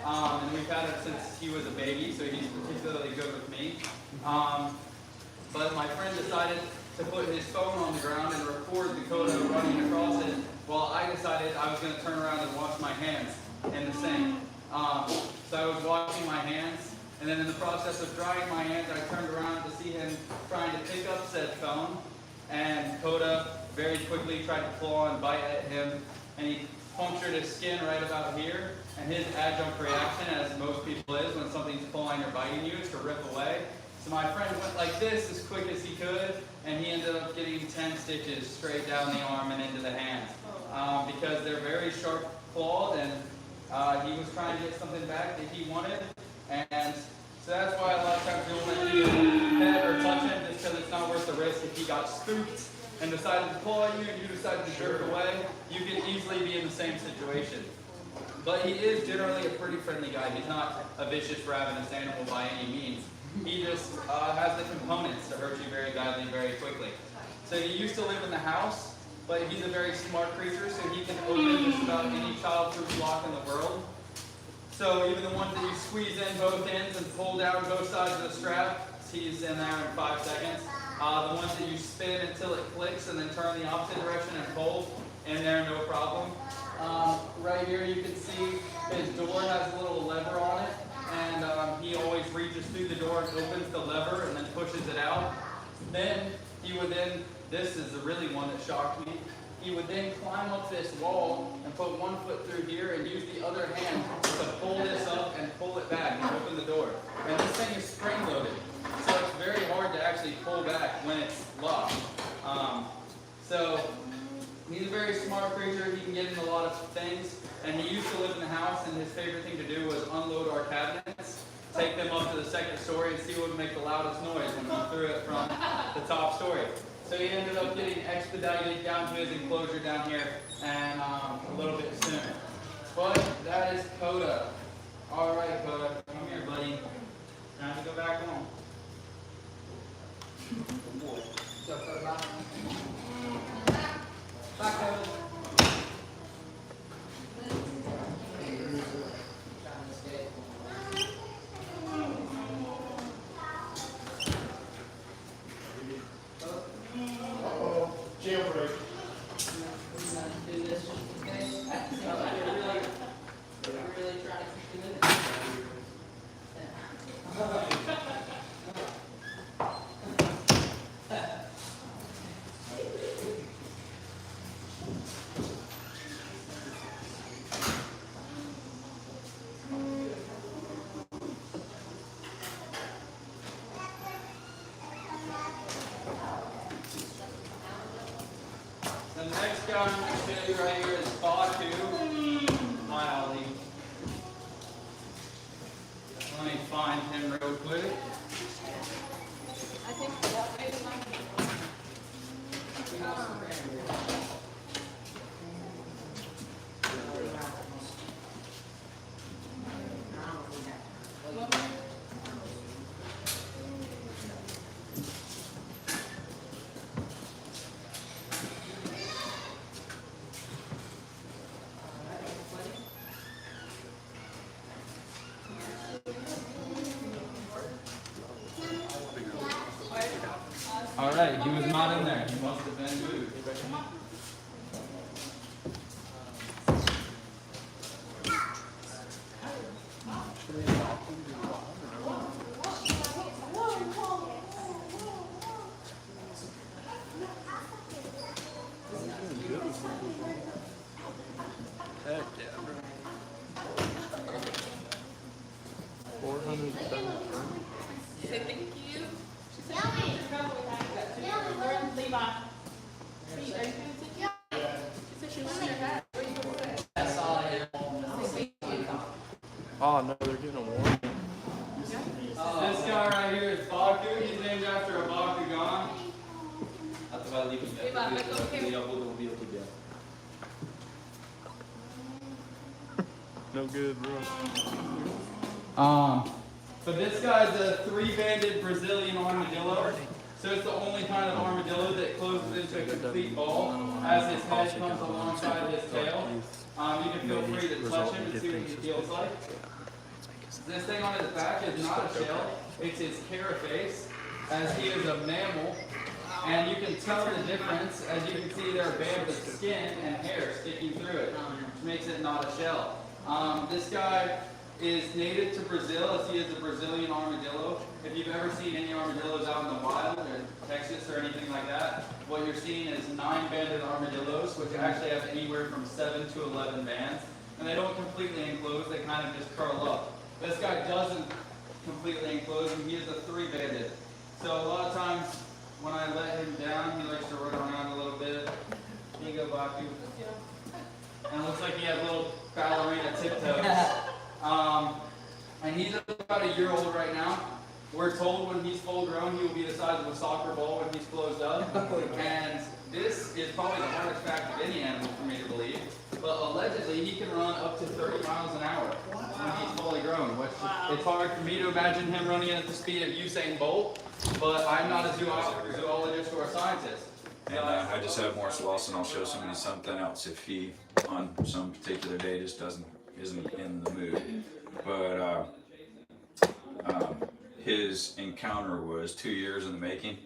[SPEAKER 6] And we've had it since he was a baby, so he's particularly good with me. But my friend decided to put his phone on the ground and record the Coda running across it, while I decided I was going to turn around and wash my hands in the sink. So I was washing my hands, and then in the process of drying my hands, I turned around to see him trying to pick up said phone, and Coda very quickly tried to claw and bite at him, and he punctured his skin right about here, and his adjunct reaction, as most people is when something's clawing or biting you, is to rip away. So my friend went like this as quick as he could, and he ended up getting 10 stitches straight down the arm and into the hand, because they're very sharp clawed, and he was trying to get something back that he wanted, and so that's why a lot of times we won't let you pet or touch him, just because it's not worth the risk. If he got spooked and decided to claw you and you decided to jerk away, you could easily be in the same situation. But he is generally a pretty friendly guy. He's not a vicious, ravenous animal by any means. He just has the components to hurt you very badly very quickly. So he used to live in the house, but he's a very smart creature, so he can open just about any child-proof lock in the world. So even the ones that you squeeze in both ends and pull down both sides of the strap, he's in there in 5 seconds. The ones that you spin until it clicks and then turn the opposite direction and pull, in there no problem. Right here you can see his door has a little lever on it, and he always reaches through the door and opens the lever and then pushes it out. Then he would this is the really one that shocked me, he would then climb up this wall and put one foot through here and use the other hand to pull this up and pull it back and open the door. And this thing is spring-loaded, so it's very hard to actually pull back when it's locked. So he's a very smart creature. He can get in a lot of things, and he used to live in the house, and his favorite thing to do was unload our cabinets, take them up to the second story, and see what would make the loudest noise when he threw it from the top story. So he ended up getting expedited down to his enclosure down here, and a little bit sooner. But that is Coda. All right, Coda, come here, buddy. Time to go back home. Jailbreak. The next guy I'm going to show you right here is Baku. Hi, Ollie. Let me find him real quick.
[SPEAKER 5] I think that maybe
[SPEAKER 6] All right, he was not in there. He must have been moved.
[SPEAKER 7] Heck yeah, bro. 407.
[SPEAKER 5] say thank you. Levi. Are you going to take you? She said she wants your hat. Where are you going to put it?
[SPEAKER 7] Oh no, they're getting a warning.
[SPEAKER 6] This guy right here is Baku. He's named after a Bakugan.
[SPEAKER 7] No good, bro.
[SPEAKER 6] So this guy's a three-banded Brazilian armadillo. So it's the only kind of armadillo that closes into a complete ball as his head comes alongside his tail. You can feel free to touch him and see what he feels like. This thing on his back is not a shell, it's his carapace, as he is a mammal. And you can tell the difference, as you can see there are bands of skin and hair sticking through it, which makes it not a shell. This guy is native to Brazil, as he is a Brazilian armadillo. If you've ever seen any armadillos out in the wild, or Texas or anything like that, what you're seeing is 9-banded armadillos, which actually have anywhere from 7 to 11 bands. And they don't completely enclose, they kind of just curl up. This guy doesn't completely enclose, and he is a 3-banded. So a lot of times, when I let him down, he likes to run around a little bit. Here you go, Baku. And it looks like he has little ballerina tiptoes. And he's about a year old right now. We're told when he's full grown, he will be the size of a soccer ball when he's closed up. And this is probably the hardest fact of any animal for me to believe. But allegedly, he can run up to 30 miles an hour when he's fully grown. Which it's hard for me to imagine him running at the speed of Usain Bolt. But I'm not a zoologist or a scientist.
[SPEAKER 2] And I just have more sloths, and I'll show somebody something else if he, on some particular day, just isn't in the mood. But his encounter was 2 years in the making,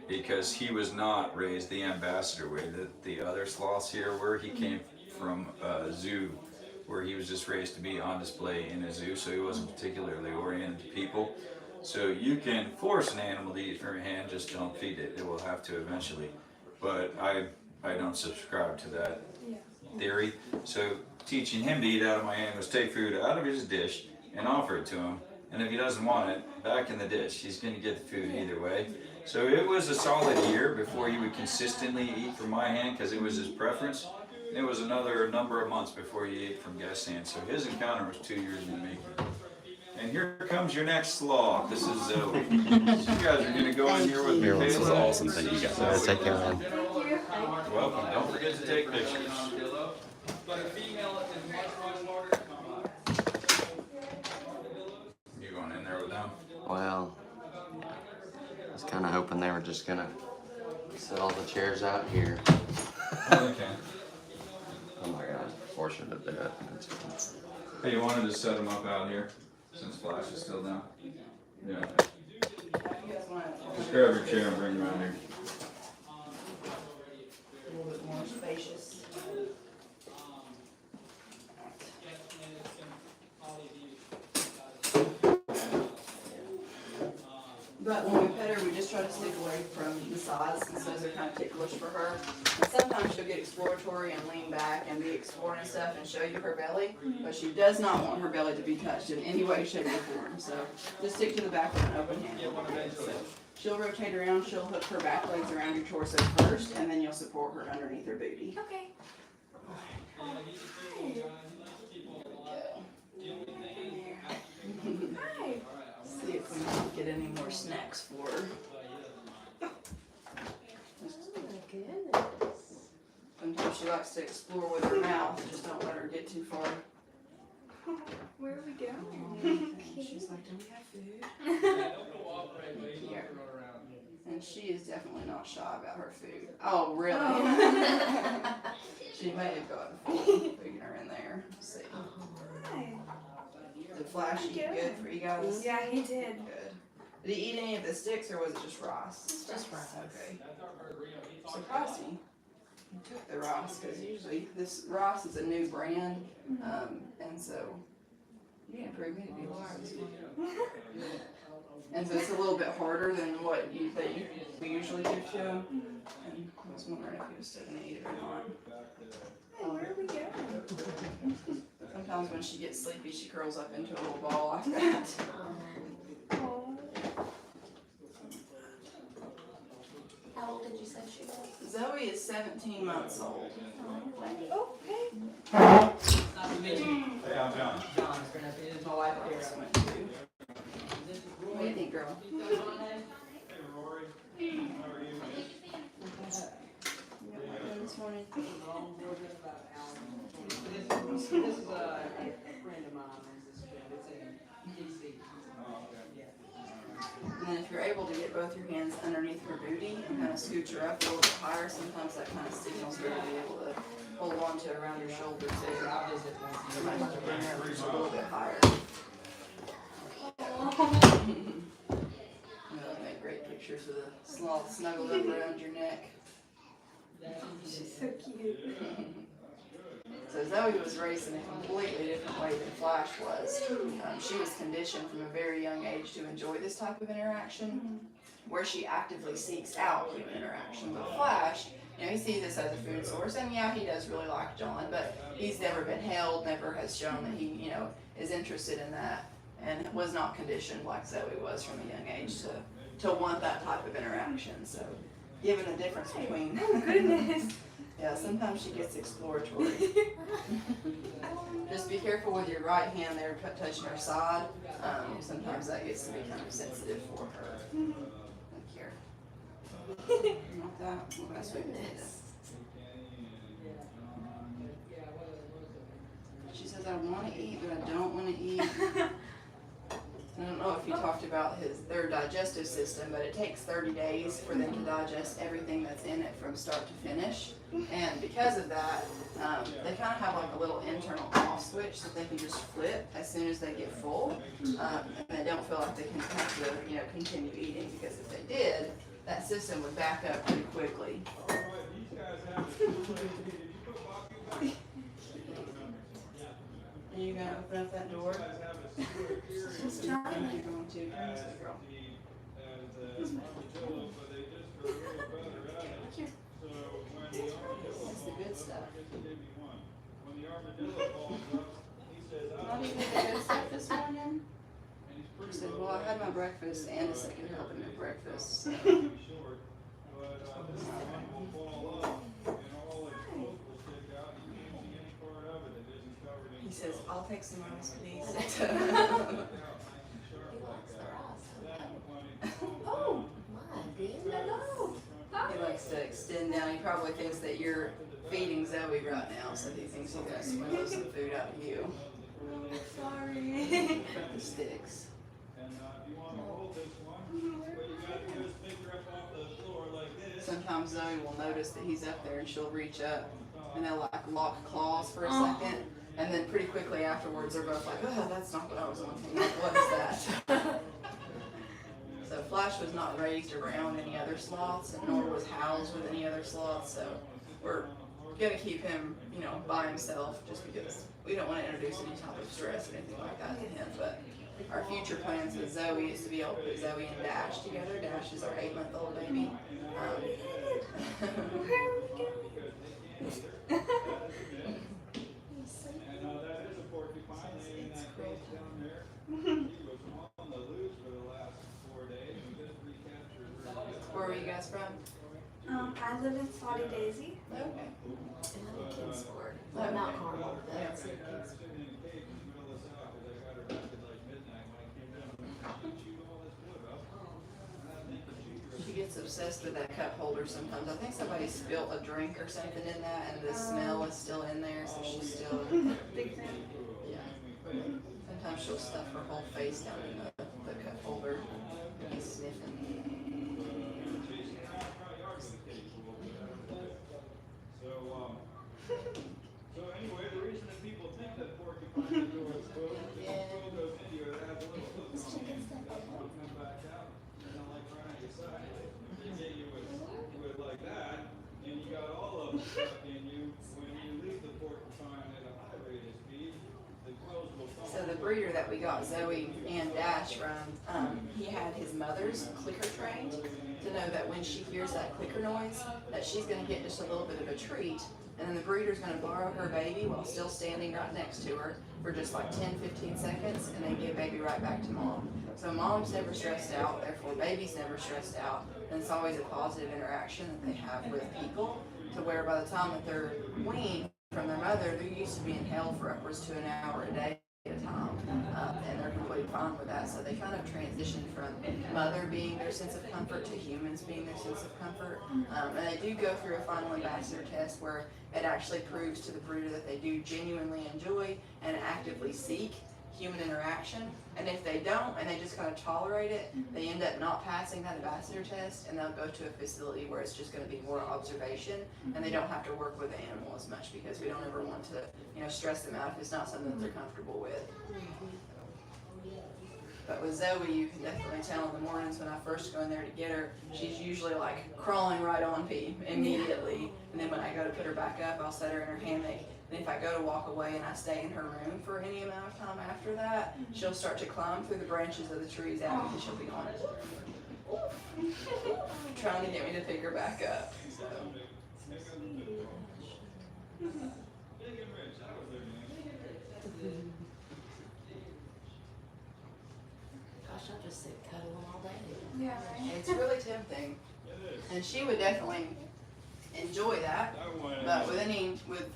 [SPEAKER 2] because he was not raised the ambassador way that the other sloths here were. He came from a zoo where he was just raised to be on display in a zoo, so he wasn't particularly oriented to people. So you can force an animal to eat from your hand, just don't feed it. It will have to eventually. But I don't subscribe to that theory. So teaching him to eat out of my hand was take food out of his dish and offer it to him. And if he doesn't want it, back in the dish. He's going to get the food either way. So it was a solid year before he would consistently eat from my hand, because it was his preference. It was another number of months before he ate from guest hand. So his encounter was 2 years in the making. And here comes your next sloth. This is Zoe. So you guys are going to go in here with me.
[SPEAKER 1] Here, this is awesome. Thank you guys. Take care, man.
[SPEAKER 2] You're welcome. Don't forget to take pictures.
[SPEAKER 6] But a female is much harder to come by.
[SPEAKER 2] You going in there with them?
[SPEAKER 1] Well, that's kind of hoping they were just gonna set all the chairs out here.
[SPEAKER 2] Okay.
[SPEAKER 1] Oh my gosh, fortunate to do it.
[SPEAKER 2] Hey, you wanted to set them up out here since Flash is still down? Yeah.
[SPEAKER 3] You guys want
[SPEAKER 2] Just grab your chair and bring them out here.
[SPEAKER 3] a little bit more spacious. But when we pet her, we just try to stick away from the sides since those are kind of ticklish for her. And sometimes she'll get exploratory and lean back and be exploring and stuff and show you her belly, but she does not want her belly to be touched in any way, shape, or form. So just stick to the back with an open hand. So she'll rotate around, she'll hook her back legs around your torso first, and then you'll support her underneath her booty.
[SPEAKER 5] Okay. Hi.
[SPEAKER 3] See if we can get any more snacks for her. Sometimes she likes to explore with her mouth, just don't let her get too far.
[SPEAKER 5] Where are we going?
[SPEAKER 3] She's like, do we have food? Here. And she is definitely not shy about her food. Oh, really? She may have gotten full putting her in there. Let's see.
[SPEAKER 5] Hi.
[SPEAKER 3] Did Flash eat good for you guys?
[SPEAKER 5] Yeah, he did.
[SPEAKER 3] Good. Did he eat any of the sticks or was it just rice?
[SPEAKER 4] Just rice.
[SPEAKER 3] Okay. Surprised me. He took the rice because usually this rice is a new brand, and so you can prove me to be wise. And so it's a little bit harder than what we usually do to him. And I was wondering if he was still gonna eat it or not.
[SPEAKER 5] Hey, where are we going?
[SPEAKER 3] Sometimes when she gets sleepy, she curls up into a little ball like that.
[SPEAKER 5] Oh.
[SPEAKER 4] How old did you say she was?
[SPEAKER 3] Zoe is 17 months old.
[SPEAKER 5] Okay.
[SPEAKER 3] Nice to meet you.
[SPEAKER 2] Hey, I'm John.
[SPEAKER 3] John, is my wife Paris went to. What do you think, girl?
[SPEAKER 2] Hey, Rory. How are you?
[SPEAKER 3] This morning.
[SPEAKER 8] This is a friend of mine. It's in DC.
[SPEAKER 3] And then if you're able to get both your hands underneath her booty and kind of scooch her up a little bit higher, sometimes that kind of signals her to be able to hold on to around your shoulder too.
[SPEAKER 8] I'll visit once
[SPEAKER 3] You might have to bring her just a little bit higher. Really make great pictures of the sloth snuggled up around your neck.
[SPEAKER 5] She's so cute.
[SPEAKER 3] So Zoe was raised in a completely different way than Flash was. She was conditioned from a very young age to enjoy this type of interaction, where she actively seeks out human interaction. But Flash, he sees this as a food source, and yeah, he does really like John, but he's never been held, never has shown that he, is interested in that, and was not conditioned like Zoe was from a young age to want that type of interaction. So, given the difference between,
[SPEAKER 5] Oh, goodness.
[SPEAKER 3] yeah, sometimes she gets exploratory. Just be careful with your right hand there, touching her side. Sometimes that gets to be kind of sensitive for her. Look here. Not that. Well, that's what it is. She says, I want to eat, but I don't want to eat. I don't know if you talked about their digestive system, but it takes 30 days for them to digest everything that's in it from start to finish. And because of that, they kind of have like a little internal off switch that they can just flip as soon as they get full. And they don't feel like they can have to, continue eating, because if they did, that system would back up pretty quickly. Are you gonna open up that door?
[SPEAKER 5] She's trying.
[SPEAKER 3] You're going to. Turn this way, girl. That's the good stuff. Not even the good stuff this morning? She said, well, I had my breakfast and a second helping of breakfast. He says, I'll take some rice, please.
[SPEAKER 5] Oh, my goodness.
[SPEAKER 3] He likes to extend down. He probably thinks that you're feeding Zoe right now, so he thinks he's gonna swallow some food out of you.
[SPEAKER 5] Sorry.
[SPEAKER 3] The sticks. sometimes Zoe will notice that he's up there and she'll reach up and they'll like lock claws for a second. And then pretty quickly afterwards, they're both like, oh, that's not what I was wanting. Like, what is that? So Flash was not raised around any other sloths, and nor was housed with any other sloths. So we're gonna keep him, you know, by himself, just because we don't want to introduce any type of stress or anything like that to him. But our future plans with Zoe is to be able to put Zoe and Dash together. Dash is our 8-month-old baby. Where were you guys from?
[SPEAKER 9] I live in Slotty Daisy.
[SPEAKER 3] Okay.
[SPEAKER 4] And I'm a kid's sport. Well, not Carmel, but it's a kid's sport.
[SPEAKER 3] She gets obsessed with that cup holder sometimes. I think somebody spilled a drink or something in that, and the smell is still in there, so she's still.
[SPEAKER 9] Big fan.
[SPEAKER 3] Yeah. Sometimes she'll stuff her whole face down in the cup holder and he's sniffing.
[SPEAKER 2] So anyway, the reason that people think that porcupines go exposed is because goes into you, it has a little hook on it. Come back out, and then like right on your side. They get you with like that, and you got all of them stuck in you. When you leave the porcupine at a high rate of speed, the quills will fall.
[SPEAKER 3] So the breeder that we got Zoe and Dash from, he had his mother's clicker trained to know that when she hears that clicker noise, that she's going to get just a little bit of a treat. And then the breeder's going to borrow her baby while still standing right next to her for just like 10-15 seconds, and then give baby right back to mom. So mom's never stressed out, therefore baby's never stressed out, and it's always a positive interaction that they have with people, to where by the time that they're weaned from their mother, they're used to being held for upwards to an hour a day at a time, and they're completely fine with that. So they kind of transition from mother being their sense of comfort to humans being their sense of comfort. And they do go through a final ambassador test where it actually proves to the breeder that they do genuinely enjoy and actively seek human interaction. And if they don't, and they just kind of tolerate it, they end up not passing that ambassador test, and they'll go to a facility where it's just going to be more observation, and they don't have to work with the animal as much, because we don't ever want to, you know, stress them out if it's not something that they're comfortable with. But with Zoe, you can definitely tell in the mornings when I first go in there to get her, she's usually like crawling right on me immediately. And then when I go to put her back up, I'll set her in her hammock. And if I go to walk away and I stay in her room for any amount of time after that, she'll start to climb through the branches of the trees out, because she'll be on it. Trying to get me to pick her back up. So.
[SPEAKER 4] Gosh, I'll just sit cuddle them all day.
[SPEAKER 9] Yeah, right.
[SPEAKER 3] It's really tempting. And she would definitely enjoy that. But with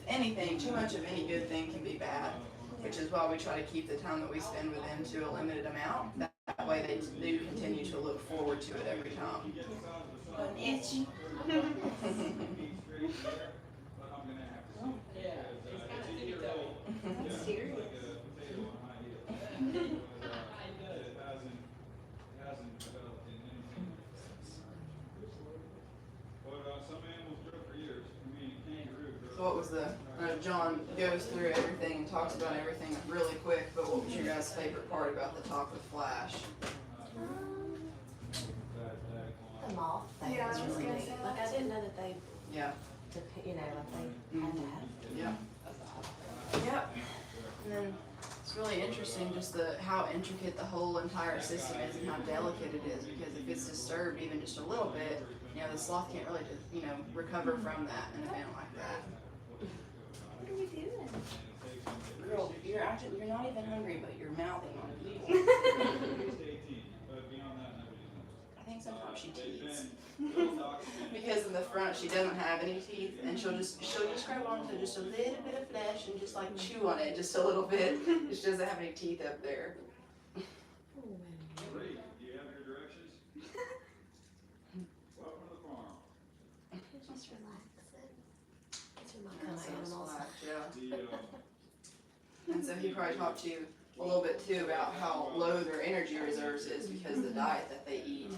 [SPEAKER 3] anything, too much of any good thing can be bad, which is why we try to keep the time that we spend with them to a limited amount. That way they do continue to look forward to it every time.
[SPEAKER 4] An itch.
[SPEAKER 9] That's serious.
[SPEAKER 3] So what was the, John goes through everything and talks about everything really quick, but what was your guys' favorite part about the talk with Flash?
[SPEAKER 4] The moth thing
[SPEAKER 9] Yeah,
[SPEAKER 4] was
[SPEAKER 9] I was
[SPEAKER 4] really
[SPEAKER 9] gonna
[SPEAKER 4] neat.
[SPEAKER 9] say
[SPEAKER 4] Like,
[SPEAKER 9] that
[SPEAKER 4] I didn't know that they,
[SPEAKER 3] Yeah.
[SPEAKER 4] you know, like they had that.
[SPEAKER 3] Yeah. Yep. And then it's really interesting just how intricate the whole entire system is and how delicate it is, because if it's disturbed even just a little bit, you know, the sloth can't really, you know, recover from that in an event like that.
[SPEAKER 9] What are we doing?
[SPEAKER 3] Girl, you're not even hungry, but you're mouthing on people. I think sometimes she teeth. Because in the front she doesn't have any teeth, and she'll just grab onto just a little bit of flesh and just like chew on it just a little bit. She doesn't have any teeth up there.
[SPEAKER 2] Great. Do you have your directions? Welcome to the farm.
[SPEAKER 4] Just relax. These are my kind of
[SPEAKER 3] So
[SPEAKER 4] animals.
[SPEAKER 3] relaxed, yeah.
[SPEAKER 2] The,
[SPEAKER 3] And so he probably talked to you a little bit too about how low their energy reserves is because of the diet that they eat.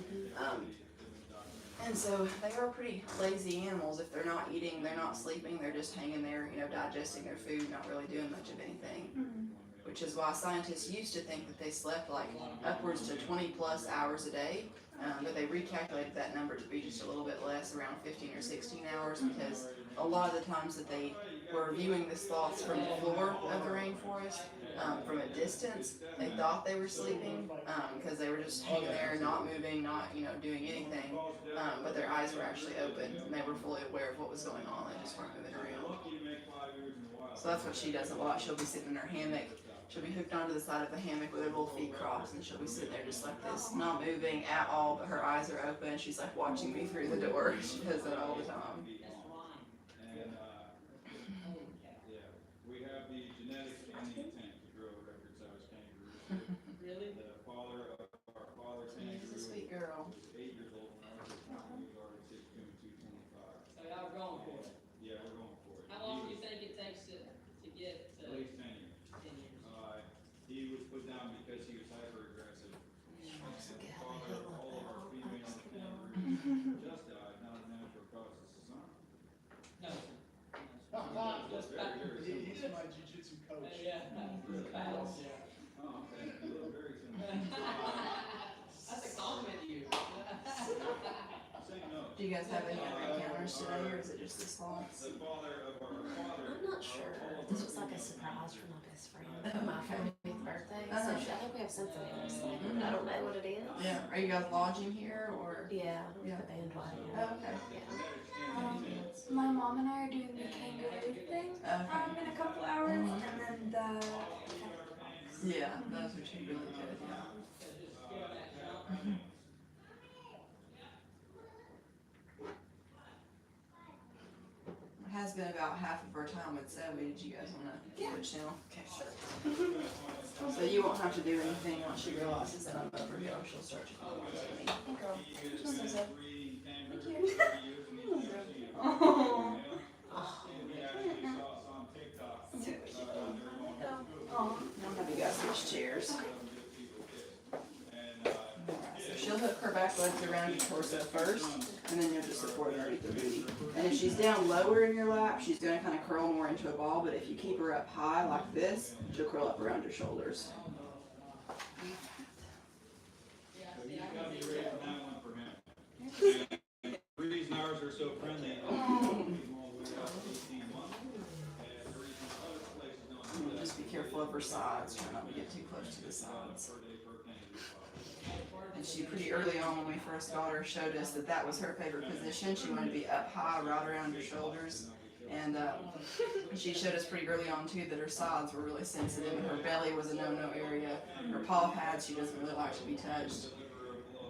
[SPEAKER 3] And so they are pretty lazy animals. If they're not eating, they're not sleeping, they're just hanging there, digesting their food, not really doing much of anything. Which is why scientists used to think that they slept like upwards to 20 plus hours a day. But they recalculated that number to be just a little bit less, around 15 or 16 hours, because a lot of the times that they were viewing the sloths from the floor of the rainforest, from a distance, they thought they were sleeping, because they were just hanging there, not moving, not, doing anything, but their eyes were actually open, and they were fully aware of what was going on, they just weren't moving around. So that's what she does a lot. She'll be sitting in her hammock, she'll be hooked onto the side of the hammock with her little feet crossed, and she'll be sitting there just like this, not moving at all, but her eyes are open, she's like watching me through the door. She does that all the time.
[SPEAKER 2] We have the genetics and the intent to grow record-sized kangaroos.
[SPEAKER 5] Really?
[SPEAKER 2] The father of our father kangaroo
[SPEAKER 3] She's a sweet girl.
[SPEAKER 2] is 8 years old now. We are 6'2" and 225.
[SPEAKER 5] So y'all are going for it.
[SPEAKER 2] Yeah, we're going for it.
[SPEAKER 5] How long do you think it takes to get
[SPEAKER 2] At
[SPEAKER 5] to
[SPEAKER 2] least 10 years.
[SPEAKER 5] 10 years?
[SPEAKER 2] He was put down because he was hyper-aggressive. And the father of all of our female kangaroos just died, not of natural causes. His son.
[SPEAKER 5] No, sir. Just
[SPEAKER 2] Very, very simple.
[SPEAKER 10] He's my jiu-jitsu coach.
[SPEAKER 5] Yeah. Battles.
[SPEAKER 2] Oh, okay. A little very simple.
[SPEAKER 5] That's a compliment to you.
[SPEAKER 2] Say no.
[SPEAKER 3] Do you guys have any other encounters today, or is it just the sloths?
[SPEAKER 2] The father of our father.
[SPEAKER 11] I'm not sure. This was like a surprise for my best friend for my 45th birthday. So I think we have something else. Like, I don't know what it is.
[SPEAKER 3] Yeah. Are you guys lodging here, or?
[SPEAKER 11] Yeah,
[SPEAKER 3] Yeah.
[SPEAKER 11] the bandwagon.
[SPEAKER 3] Oh, okay.
[SPEAKER 9] My mom and I are doing the kangaroo thing
[SPEAKER 3] Okay.
[SPEAKER 9] in a couple hours, and then the
[SPEAKER 3] Yeah, those are two really good, yeah. It has been about half of our time with Zoe. Did you guys want to switch now? Okay, sure. So you won't have to do anything once she realizes that I'm over here. She'll start to follow me.
[SPEAKER 9] hey girl. Just one second.
[SPEAKER 3] Oh.
[SPEAKER 9] Oh.
[SPEAKER 3] I'll have you guys switch chairs. So she'll hook her back legs around your torso first, and then you'll just support her underneath the booty. And if she's down lower in your lap, she's going to kind of curl more into a ball, but if you keep her up high like this, she'll curl up around your shoulders.
[SPEAKER 2] The reason ours are so friendly,
[SPEAKER 3] Just be careful of her sides, try not to get too close to the sides. And she pretty early on when we first got her showed us that that was her favorite position. She wanted to be up high, right around your shoulders. And she showed us pretty early on too that her sides were really sensitive and her belly was a no-no area. Her paw pads, she doesn't really like to be touched.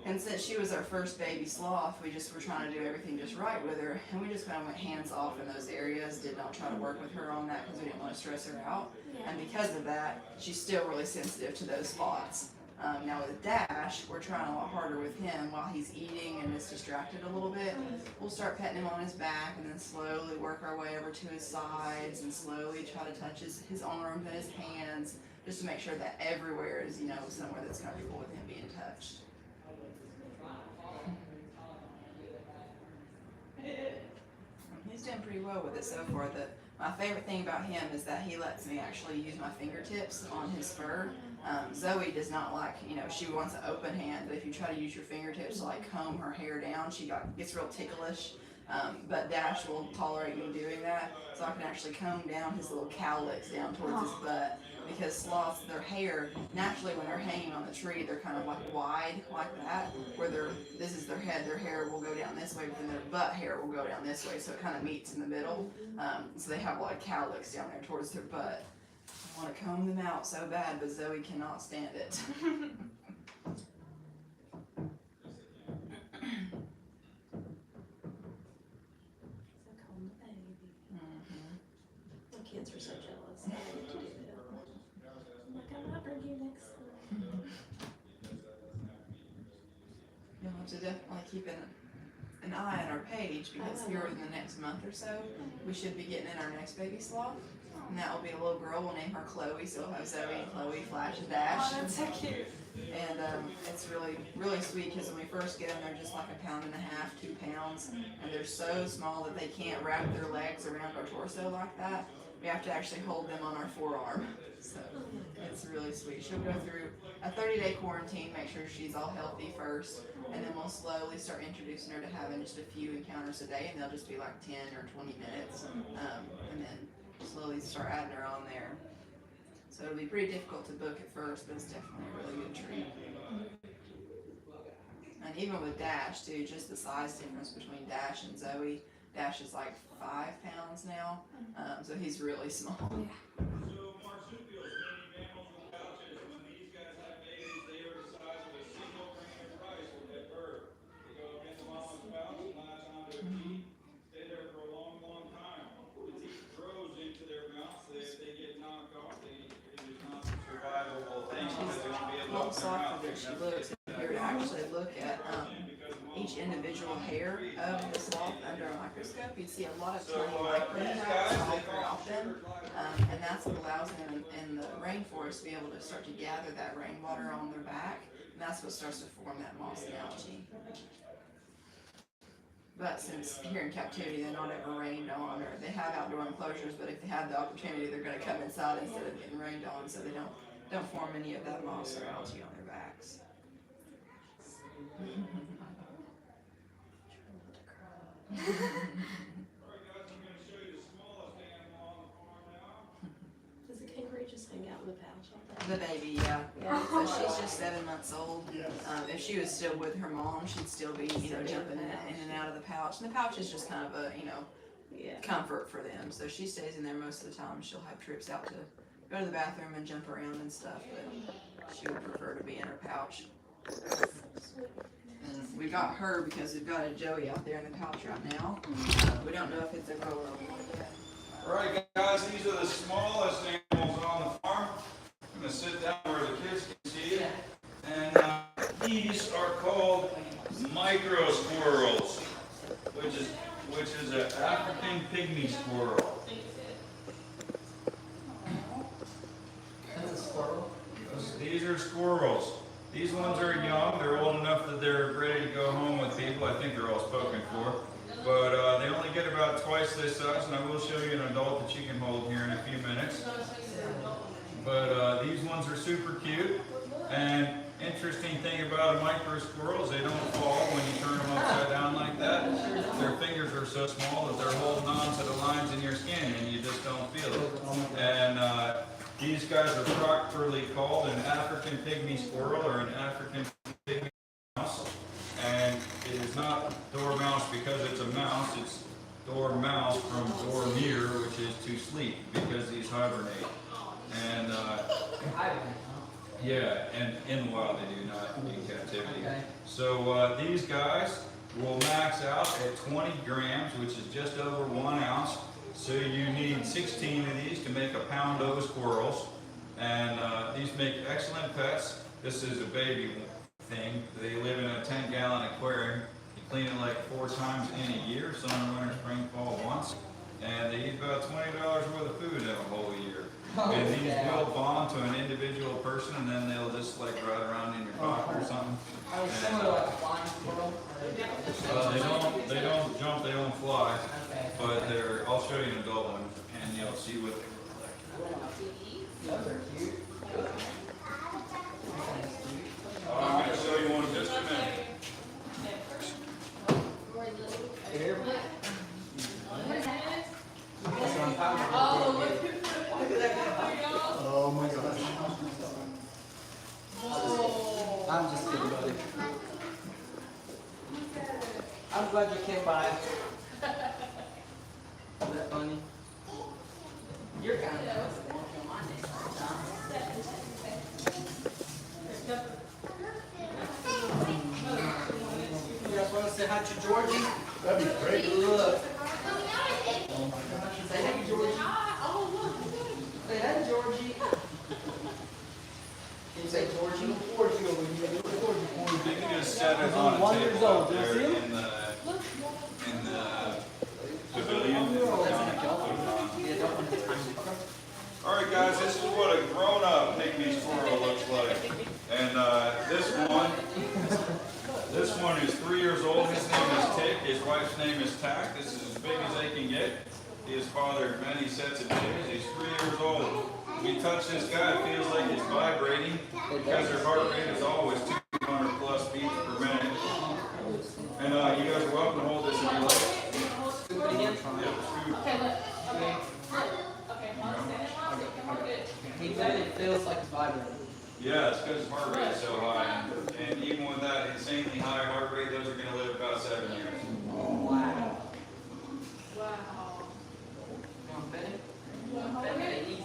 [SPEAKER 3] And since she was our first baby sloth, we just were trying to do everything just right with her. And we just kind of went hands off in those areas, did not try to work with her on that because we didn't want to stress her out. And because of that, she's still really sensitive to those spots. Now with Dash, we're trying a lot harder with him while he's eating and is distracted a little bit. We'll start petting him on his back and then slowly work our way over to his sides and slowly try to touch his arms and his hands just to make sure that everywhere is, somewhere that's comfortable with him being touched. He's doing pretty well with it so far. My favorite thing about him is that he lets me actually use my fingertips on his fur. Zoe does not like, she wants an open hand, but if you try to use your fingertips to like comb her hair down, she gets real ticklish. But Dash will tolerate me doing that, so I can actually comb down his little cowlicks down towards his butt. Because sloths, their hair, naturally when they're hanging on the tree, they're kind of like wide like that, where this is their head, their hair will go down this way, but then their butt hair will go down this way, so it kind of meets in the middle. So they have a lot of cowlicks down there towards their butt. I want to comb them out so bad, but Zoe cannot stand it.
[SPEAKER 11] My kids are so jealous. I need to do that. I'm like, I might bring you next time.
[SPEAKER 3] You'll have to definitely keep an eye on our page because here in the next month or so, we should be getting in our next baby sloth. And that will be a little girl. We'll name her Chloe, so we'll have Zoe, Chloe, Flash, and Dash.
[SPEAKER 9] Oh, that's so cute.
[SPEAKER 3] And it's really sweet because when we first get them, they're just like 1.5 pounds, 2 pounds, and they're so small that they can't wrap their legs around our torso like that. We have to actually hold them on our forearm. So it's really sweet. She'll go through a 30-day quarantine, make sure she's all healthy first, and then we'll slowly start introducing her to having just a few encounters a day, and they'll just be like 10 or 20 minutes, and then slowly start adding her on there. So it'll be pretty difficult to book at first, but it's definitely a really good treat. And even with Dash too, just the size difference between Dash and Zoe. Dash is like 5 pounds now, so he's really small.
[SPEAKER 2] So marsupials, many mammals with pouches, when these guys have babies, they are the size of a single grain of rice when they birth. They go up in the mama's pouch and latch onto a teeth, stay there for a long, long time. The teeth grows into their mouth, so if they get knocked off, it is not a survivable thing because they won't be able to
[SPEAKER 3] Little
[SPEAKER 2] open their mouth.
[SPEAKER 3] softer than she looks. If you were to actually look at each individual hair of the sloth under a microscope, you'd see a lot of tiny microtypes all throughout them, and that's what allows them in the rainforest to be able to start to gather that rainwater on their back, and that's what starts to form that moss algae. But since here in captivity they're not ever rained on, or they have outdoor enclosures, but if they have the opportunity they're going to come inside instead of getting rained on, so they don't form any of that moss or algae on their backs.
[SPEAKER 2] Alright guys, I'm going to show you the smallest animal on the farm now.
[SPEAKER 11] Does the kangaroo just hang out in the pouch all day?
[SPEAKER 3] The baby, yeah. So she's just 7 months old. If she was still with her mom, she'd still be, jumping in and out of the pouch. And the pouch is just kind of a, comfort for them. So she stays in there most of the time. She'll have trips out to go to the bathroom and jump around and stuff, but she would prefer to be in her pouch. And we got her because we've got a Joey out there in the pouch right now. We don't know if it's a girl or a boy yet.
[SPEAKER 2] Alright guys, these are the smallest animals on the farm. I'm going to sit down where the kids can see it. And these are called micro squirrels, which is an African pygmy squirrel.
[SPEAKER 6] That's a squirrel.
[SPEAKER 2] These are squirrels. These ones are young. They're old enough that they're ready to go home with people. I think they're all spoken for. But they only get about twice this size, and I will show you an adult that you can hold here in a few minutes. But these ones are super cute. And interesting thing about a micro squirrel is they don't fall when you turn them upside down like that. Their fingers are so small that they're holding on to the lines in your skin, and you just don't feel it. And these guys are properly called an African pygmy squirrel or an African pygmy mouse. And it is not dormouse because it's a mouse, it's dormouse from dormir, which is to sleep, because these hibernate. And yeah, and in the wild they do, not in captivity.
[SPEAKER 6] Okay.
[SPEAKER 2] So these guys will max out at 20 grams, which is just over 1 ounce. So you need 16 of these to make a pound of squirrels. And these make excellent pets. This is a baby thing. They live in a 10-gallon aquarium. You clean it like 4 times in a year, summer, winter, spring, fall once. And they eat about $20 worth of food in a whole year. And these will bond to an individual person, and then they'll just like ride around in your pocket or something.
[SPEAKER 6] I was similar to like a flying squirrel.
[SPEAKER 2] They don't jump, they don't fly,
[SPEAKER 6] Okay.
[SPEAKER 2] but I'll show you an adult one, and you'll see what they look like.
[SPEAKER 6] Those are cute.
[SPEAKER 2] I'm going to show you one in just a minute.
[SPEAKER 6] Here. Oh my gosh. I'm just kidding, buddy. I'm glad you came by. Is that funny? You're kind of You guys want to say hi to Georgie? That'd be great. Look. Oh my gosh. Say hey, Georgie. Say hey, Georgie. Can you say Georgie? Look towards you over here. Look towards you.
[SPEAKER 2] You can just set it on a
[SPEAKER 6] 1 year
[SPEAKER 2] table
[SPEAKER 6] old.
[SPEAKER 2] out
[SPEAKER 6] Do you
[SPEAKER 2] there
[SPEAKER 6] see him?
[SPEAKER 2] in the wife's name is Tack. This is as big as they can get. He has fathered many sets of babies. He's 3 years old. When you touch this guy, it feels like it's vibrating because their heart rate is always 200 plus beats per minute. And you guys are welcome to hold this in your legs.
[SPEAKER 8] He said it feels like it's vibrating.
[SPEAKER 2] Yeah, it's because his heart rate is so high. And even with that insanely high heart rate, those are going to live about 7 years.
[SPEAKER 8] Wow.
[SPEAKER 5] Wow.
[SPEAKER 8] Come on, Benton. Benton, it easy.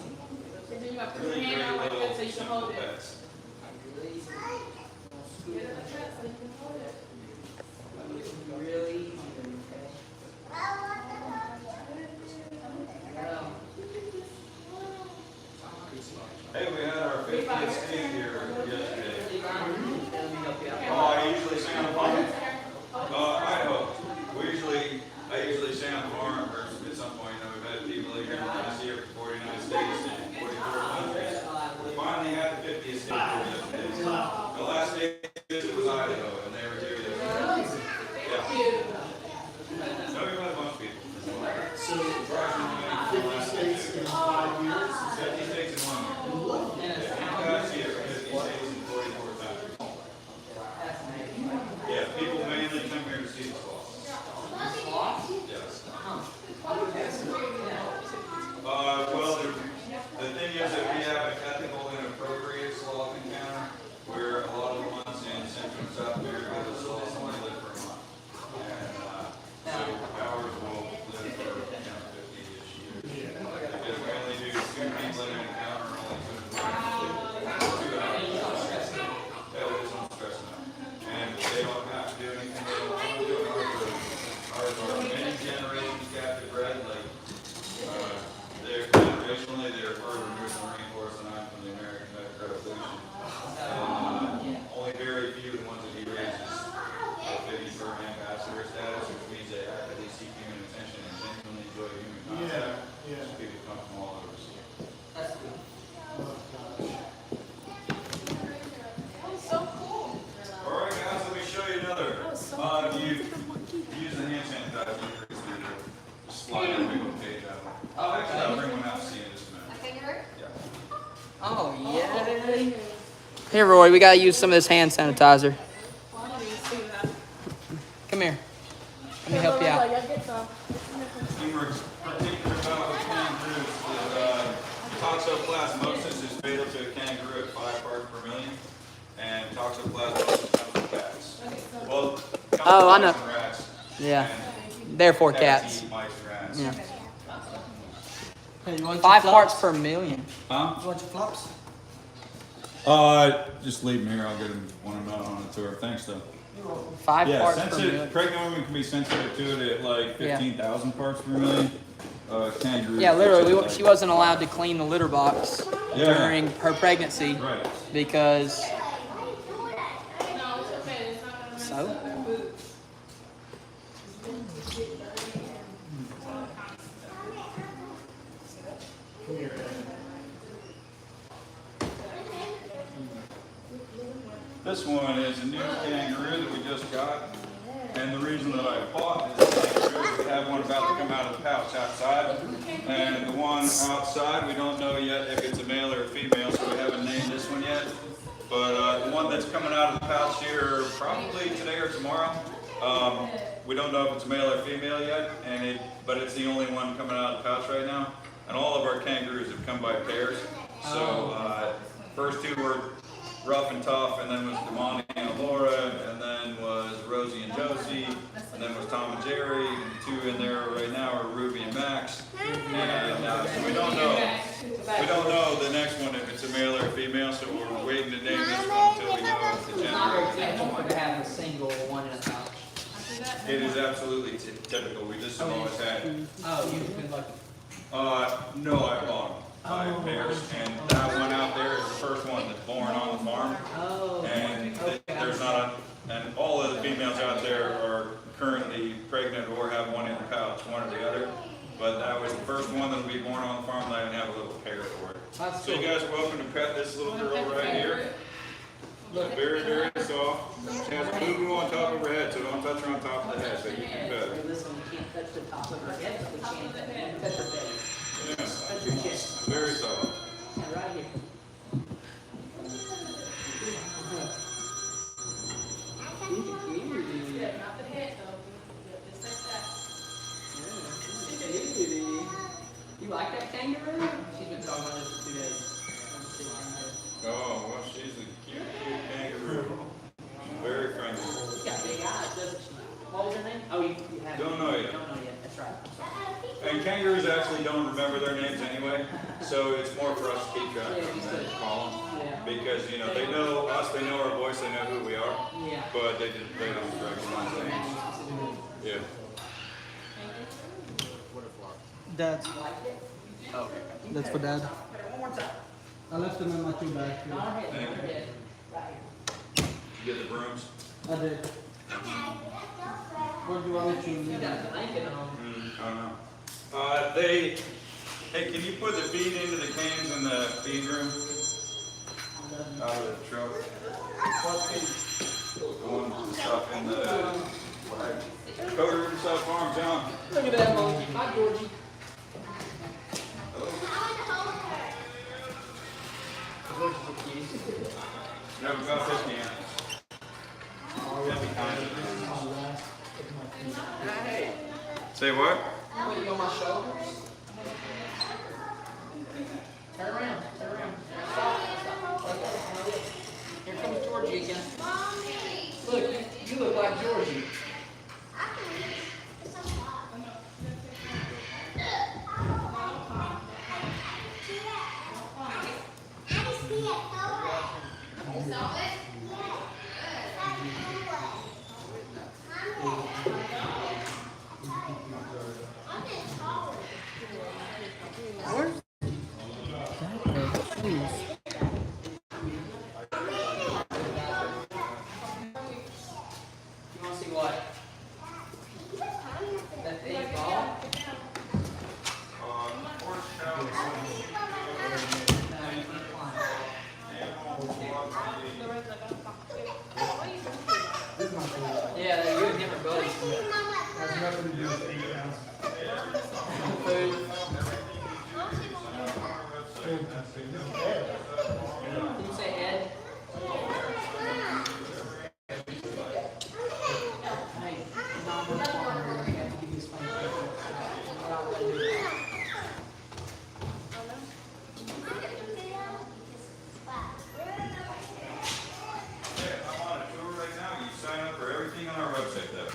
[SPEAKER 5] And then you have to put
[SPEAKER 2] Really
[SPEAKER 5] your
[SPEAKER 2] great
[SPEAKER 5] hand out like
[SPEAKER 2] little
[SPEAKER 5] that so you can
[SPEAKER 2] simple
[SPEAKER 5] hold it.
[SPEAKER 2] pets.
[SPEAKER 8] Really easy.
[SPEAKER 5] Get it like that so you can hold it.
[SPEAKER 8] Really easy, okay? Well,
[SPEAKER 2] Hey, we had our 50th steak here yesterday.
[SPEAKER 8] let me help you out.
[SPEAKER 2] Oh, I usually say on the farm. Idaho. I usually say on the farm, or at some point, we've had people here in Tennessee here for 49 states and 44 countries. We finally had the 50th state here yesterday. The last day visit was Idaho, and they were here yesterday. Yeah. No, we met a bunch of people. So, 50 states in 5 years? 50 states in 1 year. Last year, 50 states in 44 countries. Yeah, people mainly come here to see the sloths. Yes. Well, the thing is that we have an ethical and appropriate sloth encounter where a lot of the ones in Central and South America, the sloths only live for a month. And so ours will live for 50-ish years. Because we only do 2 people in an encounter, only 2 hours. Yeah, there's no stress enough. And they don't have to do anything they don't want to do. Ours are many generations captive bred. They're generationally, they're further removed from the rainforest than I'm from the American Revolution. Only very few of the ones that he raises are fitting for ambassador status, which means they actively seek human attention and genuinely enjoy human contact. So people come from all over to see it.
[SPEAKER 8] That's good.
[SPEAKER 2] All right, guys, let me show you another. You use the hand sanitizer to slide a big old page out. Actually, I'll bring one out and see you in just a minute. Yeah.
[SPEAKER 8] Oh, yeah. Here, Roy, we gotta use some of this hand sanitizer. Come here. Let me help you out.
[SPEAKER 2] thing we're particular about with kangaroos is toxoplasmosis is fatal to a kangaroo at 5 parts per million, and toxoplasmosis comes from cats. Well,
[SPEAKER 8] Oh, I know.
[SPEAKER 2] from rats.
[SPEAKER 8] Yeah.
[SPEAKER 2] And
[SPEAKER 8] Therefore,
[SPEAKER 2] cats
[SPEAKER 8] cats.
[SPEAKER 2] eat mice and rats.
[SPEAKER 8] Yeah.
[SPEAKER 6] Hey, you want
[SPEAKER 8] 5
[SPEAKER 6] your
[SPEAKER 8] parts
[SPEAKER 6] flops?
[SPEAKER 8] per million.
[SPEAKER 2] Huh?
[SPEAKER 6] You want your flops?
[SPEAKER 2] Just leave them here. I'll get them when I'm not on a tour. Thanks, though.
[SPEAKER 8] 5
[SPEAKER 2] Yeah,
[SPEAKER 8] parts per
[SPEAKER 2] sensitive.
[SPEAKER 8] million.
[SPEAKER 2] Pregnant women can be sensitive to it at like 15,000 parts per million. Kangaroos.
[SPEAKER 8] Yeah, literally,
[SPEAKER 2] like,
[SPEAKER 8] she wasn't allowed to clean the litter box during her pregnancy
[SPEAKER 2] Right.
[SPEAKER 8] because.
[SPEAKER 5] No, it's okay. It's not gonna mess
[SPEAKER 8] So?
[SPEAKER 5] up their boots.
[SPEAKER 2] This one is a new kangaroo that we just got, and the reason that I bought this kangaroo is we have one about to come out of the pouch outside, and the one outside we don't know yet if it's a male or a female, so we haven't named this one yet. But the one that's coming out of the pouch here probably today or tomorrow, we don't know if it's male or female yet, but it's the only one coming out of the pouch right now. And all of our kangaroos have come by pairs. So first two were Rough and Tough, and then was Damani and Laura, and then was Rosie and Josie, and then was Tom and Jerry, and the two in there right now are Ruby and Max. And so we don't know the next one if it's a male or a female, so we're waiting to name this one until we know if the gender.
[SPEAKER 8] To have a single one in a pouch.
[SPEAKER 2] It is absolutely typical. We just have always had.
[SPEAKER 8] Oh, you've been lucky.
[SPEAKER 2] No, I bought them. Pairs, and that one out there is the first one that's born on the farm.
[SPEAKER 8] Oh.
[SPEAKER 2] And there's not, and all of the females out there are currently pregnant or have one in the pouch, one or the other. But that was the first one that will be born on the farm. They didn't have a little pair for it.
[SPEAKER 8] That's
[SPEAKER 2] So you guys are welcome to pet this little girl right here. She's very, very soft. She has a boo-boo on top of her head, so don't touch her on top of the head, but you can pet her.
[SPEAKER 8] touch the top of her head, but we can't touch her belly.
[SPEAKER 2] Yeah.
[SPEAKER 8] Touch her chest.
[SPEAKER 2] Very soft.
[SPEAKER 8] And right here.
[SPEAKER 5] Yeah, not the head though. Just like that.
[SPEAKER 8] You like that kangaroo? She's been talking about this for 2 days.
[SPEAKER 2] Oh, well, she's a cute kangaroo. Very friendly.
[SPEAKER 8] She's got big eyes, doesn't she? What was her name? Oh, you have
[SPEAKER 2] Don't know yet.
[SPEAKER 8] Don't know yet. That's right. I'm sorry.
[SPEAKER 2] And kangaroos actually don't remember their names anyway, so it's more for us to keep track of them than to call them.
[SPEAKER 8] Yeah.
[SPEAKER 2] Because, you know, they know us, they know our voice, they know who we are,
[SPEAKER 8] Yeah.
[SPEAKER 2] but they don't recognize names. Yeah.
[SPEAKER 6] Dad's.
[SPEAKER 8] Oh.
[SPEAKER 6] That's for Dad.
[SPEAKER 8] One more time.
[SPEAKER 6] I left them in my two bags.
[SPEAKER 8] On her head. On her head. Right here.
[SPEAKER 2] You get the brooms?
[SPEAKER 6] I did. Where do you want me to
[SPEAKER 8] You
[SPEAKER 6] leave
[SPEAKER 8] got
[SPEAKER 6] them?
[SPEAKER 8] the blanket on.
[SPEAKER 2] I don't know. Hey, can you put the feed into the cans in the feed room? Out of the truck. Going stuff in the Cody Riverside Farm, John.
[SPEAKER 8] Look at that monkey. Hi, Georgie. Georgie's a cute.
[SPEAKER 2] No, we've got 50 in.
[SPEAKER 8] Hey,
[SPEAKER 2] Say what?
[SPEAKER 8] put you on my shoulders. Turn around. Turn around. Stop. Stop. Here comes Georgie again. Look, you look like Georgie. You want to see what? That big ball? Yeah, they're you and him are buddies.
[SPEAKER 6] Has nothing to do with 8 pounds.
[SPEAKER 8] Food. Can you say Ed? Hey, Mom, we're going to have to give you some
[SPEAKER 2] I'm on a tour right now. You sign up for everything on our website though.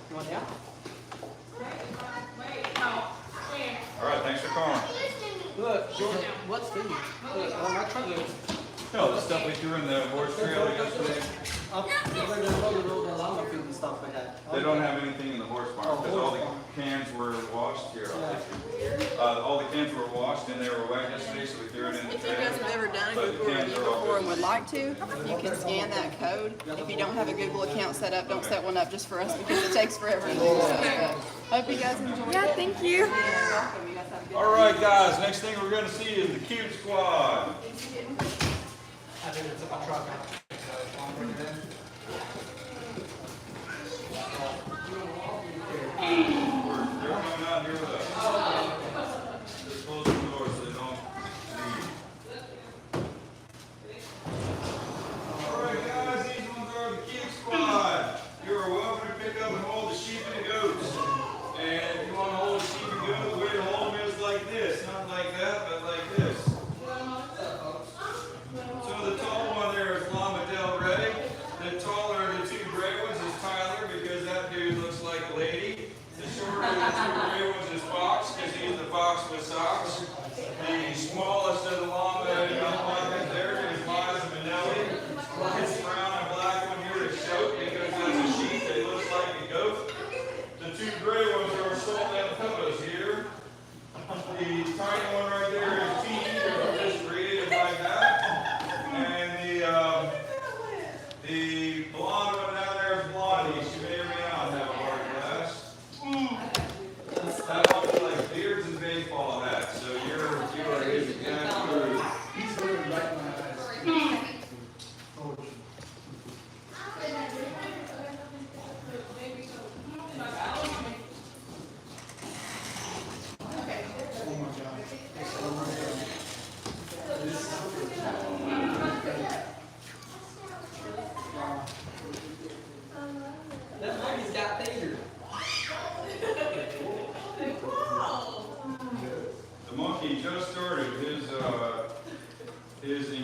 [SPEAKER 8] You want out?
[SPEAKER 2] All right, thanks for calling.
[SPEAKER 8] Look, George, what's food? Look, on my truck.
[SPEAKER 2] No, the stuff we threw in the horse trailer yesterday.
[SPEAKER 6] Up, they're gonna load all the llama food and stuff like that.
[SPEAKER 2] They don't have anything in the horse barn because all the cans were washed here. All the cans were washed and they were wet yesterday, so we threw it in the
[SPEAKER 3] If you guys
[SPEAKER 2] trailer.
[SPEAKER 3] have ever done a
[SPEAKER 2] But the
[SPEAKER 3] Google
[SPEAKER 2] cans
[SPEAKER 3] review
[SPEAKER 2] are all
[SPEAKER 3] before and
[SPEAKER 2] good.
[SPEAKER 3] would like to, you can scan that code. If you don't have a Google account set up, don't set one up just for us because it takes forever to do stuff. Hope you guys enjoy. Yeah, thank you. You're welcome. You guys have a good
[SPEAKER 2] All right, guys. Next thing we're gonna see is the Cube Squad.
[SPEAKER 6] I think it's a truck.
[SPEAKER 2] They're coming out here with us. They're closing the doors so they don't leave. All right, guys. These ones are the Cube Squad. You are welcome to pick up and hold the sheep and the goats. And if you want to hold the sheep and goat, the way to hold them is like this. Not like that, but like this. So the tall one there is Llama Del Rey. The taller of the two gray ones is Tyler because that dude looks like a lady. The shorter of the two gray ones is Fox because he's the fox with socks. The smallest of the llama there is Liza Minnelli. This brown and black one here is Shoat because that's a sheep that looks like a goat. The two gray ones are Salt and Pebbles here. The tiny one right there is Tea, just created like that. And the blonde one down there is Blondie. She may or may not have a hard glass. That looks like beards and baseball hats. So you are his exact group.
[SPEAKER 6] He's going right in my eyes. Oh,
[SPEAKER 2] he just started his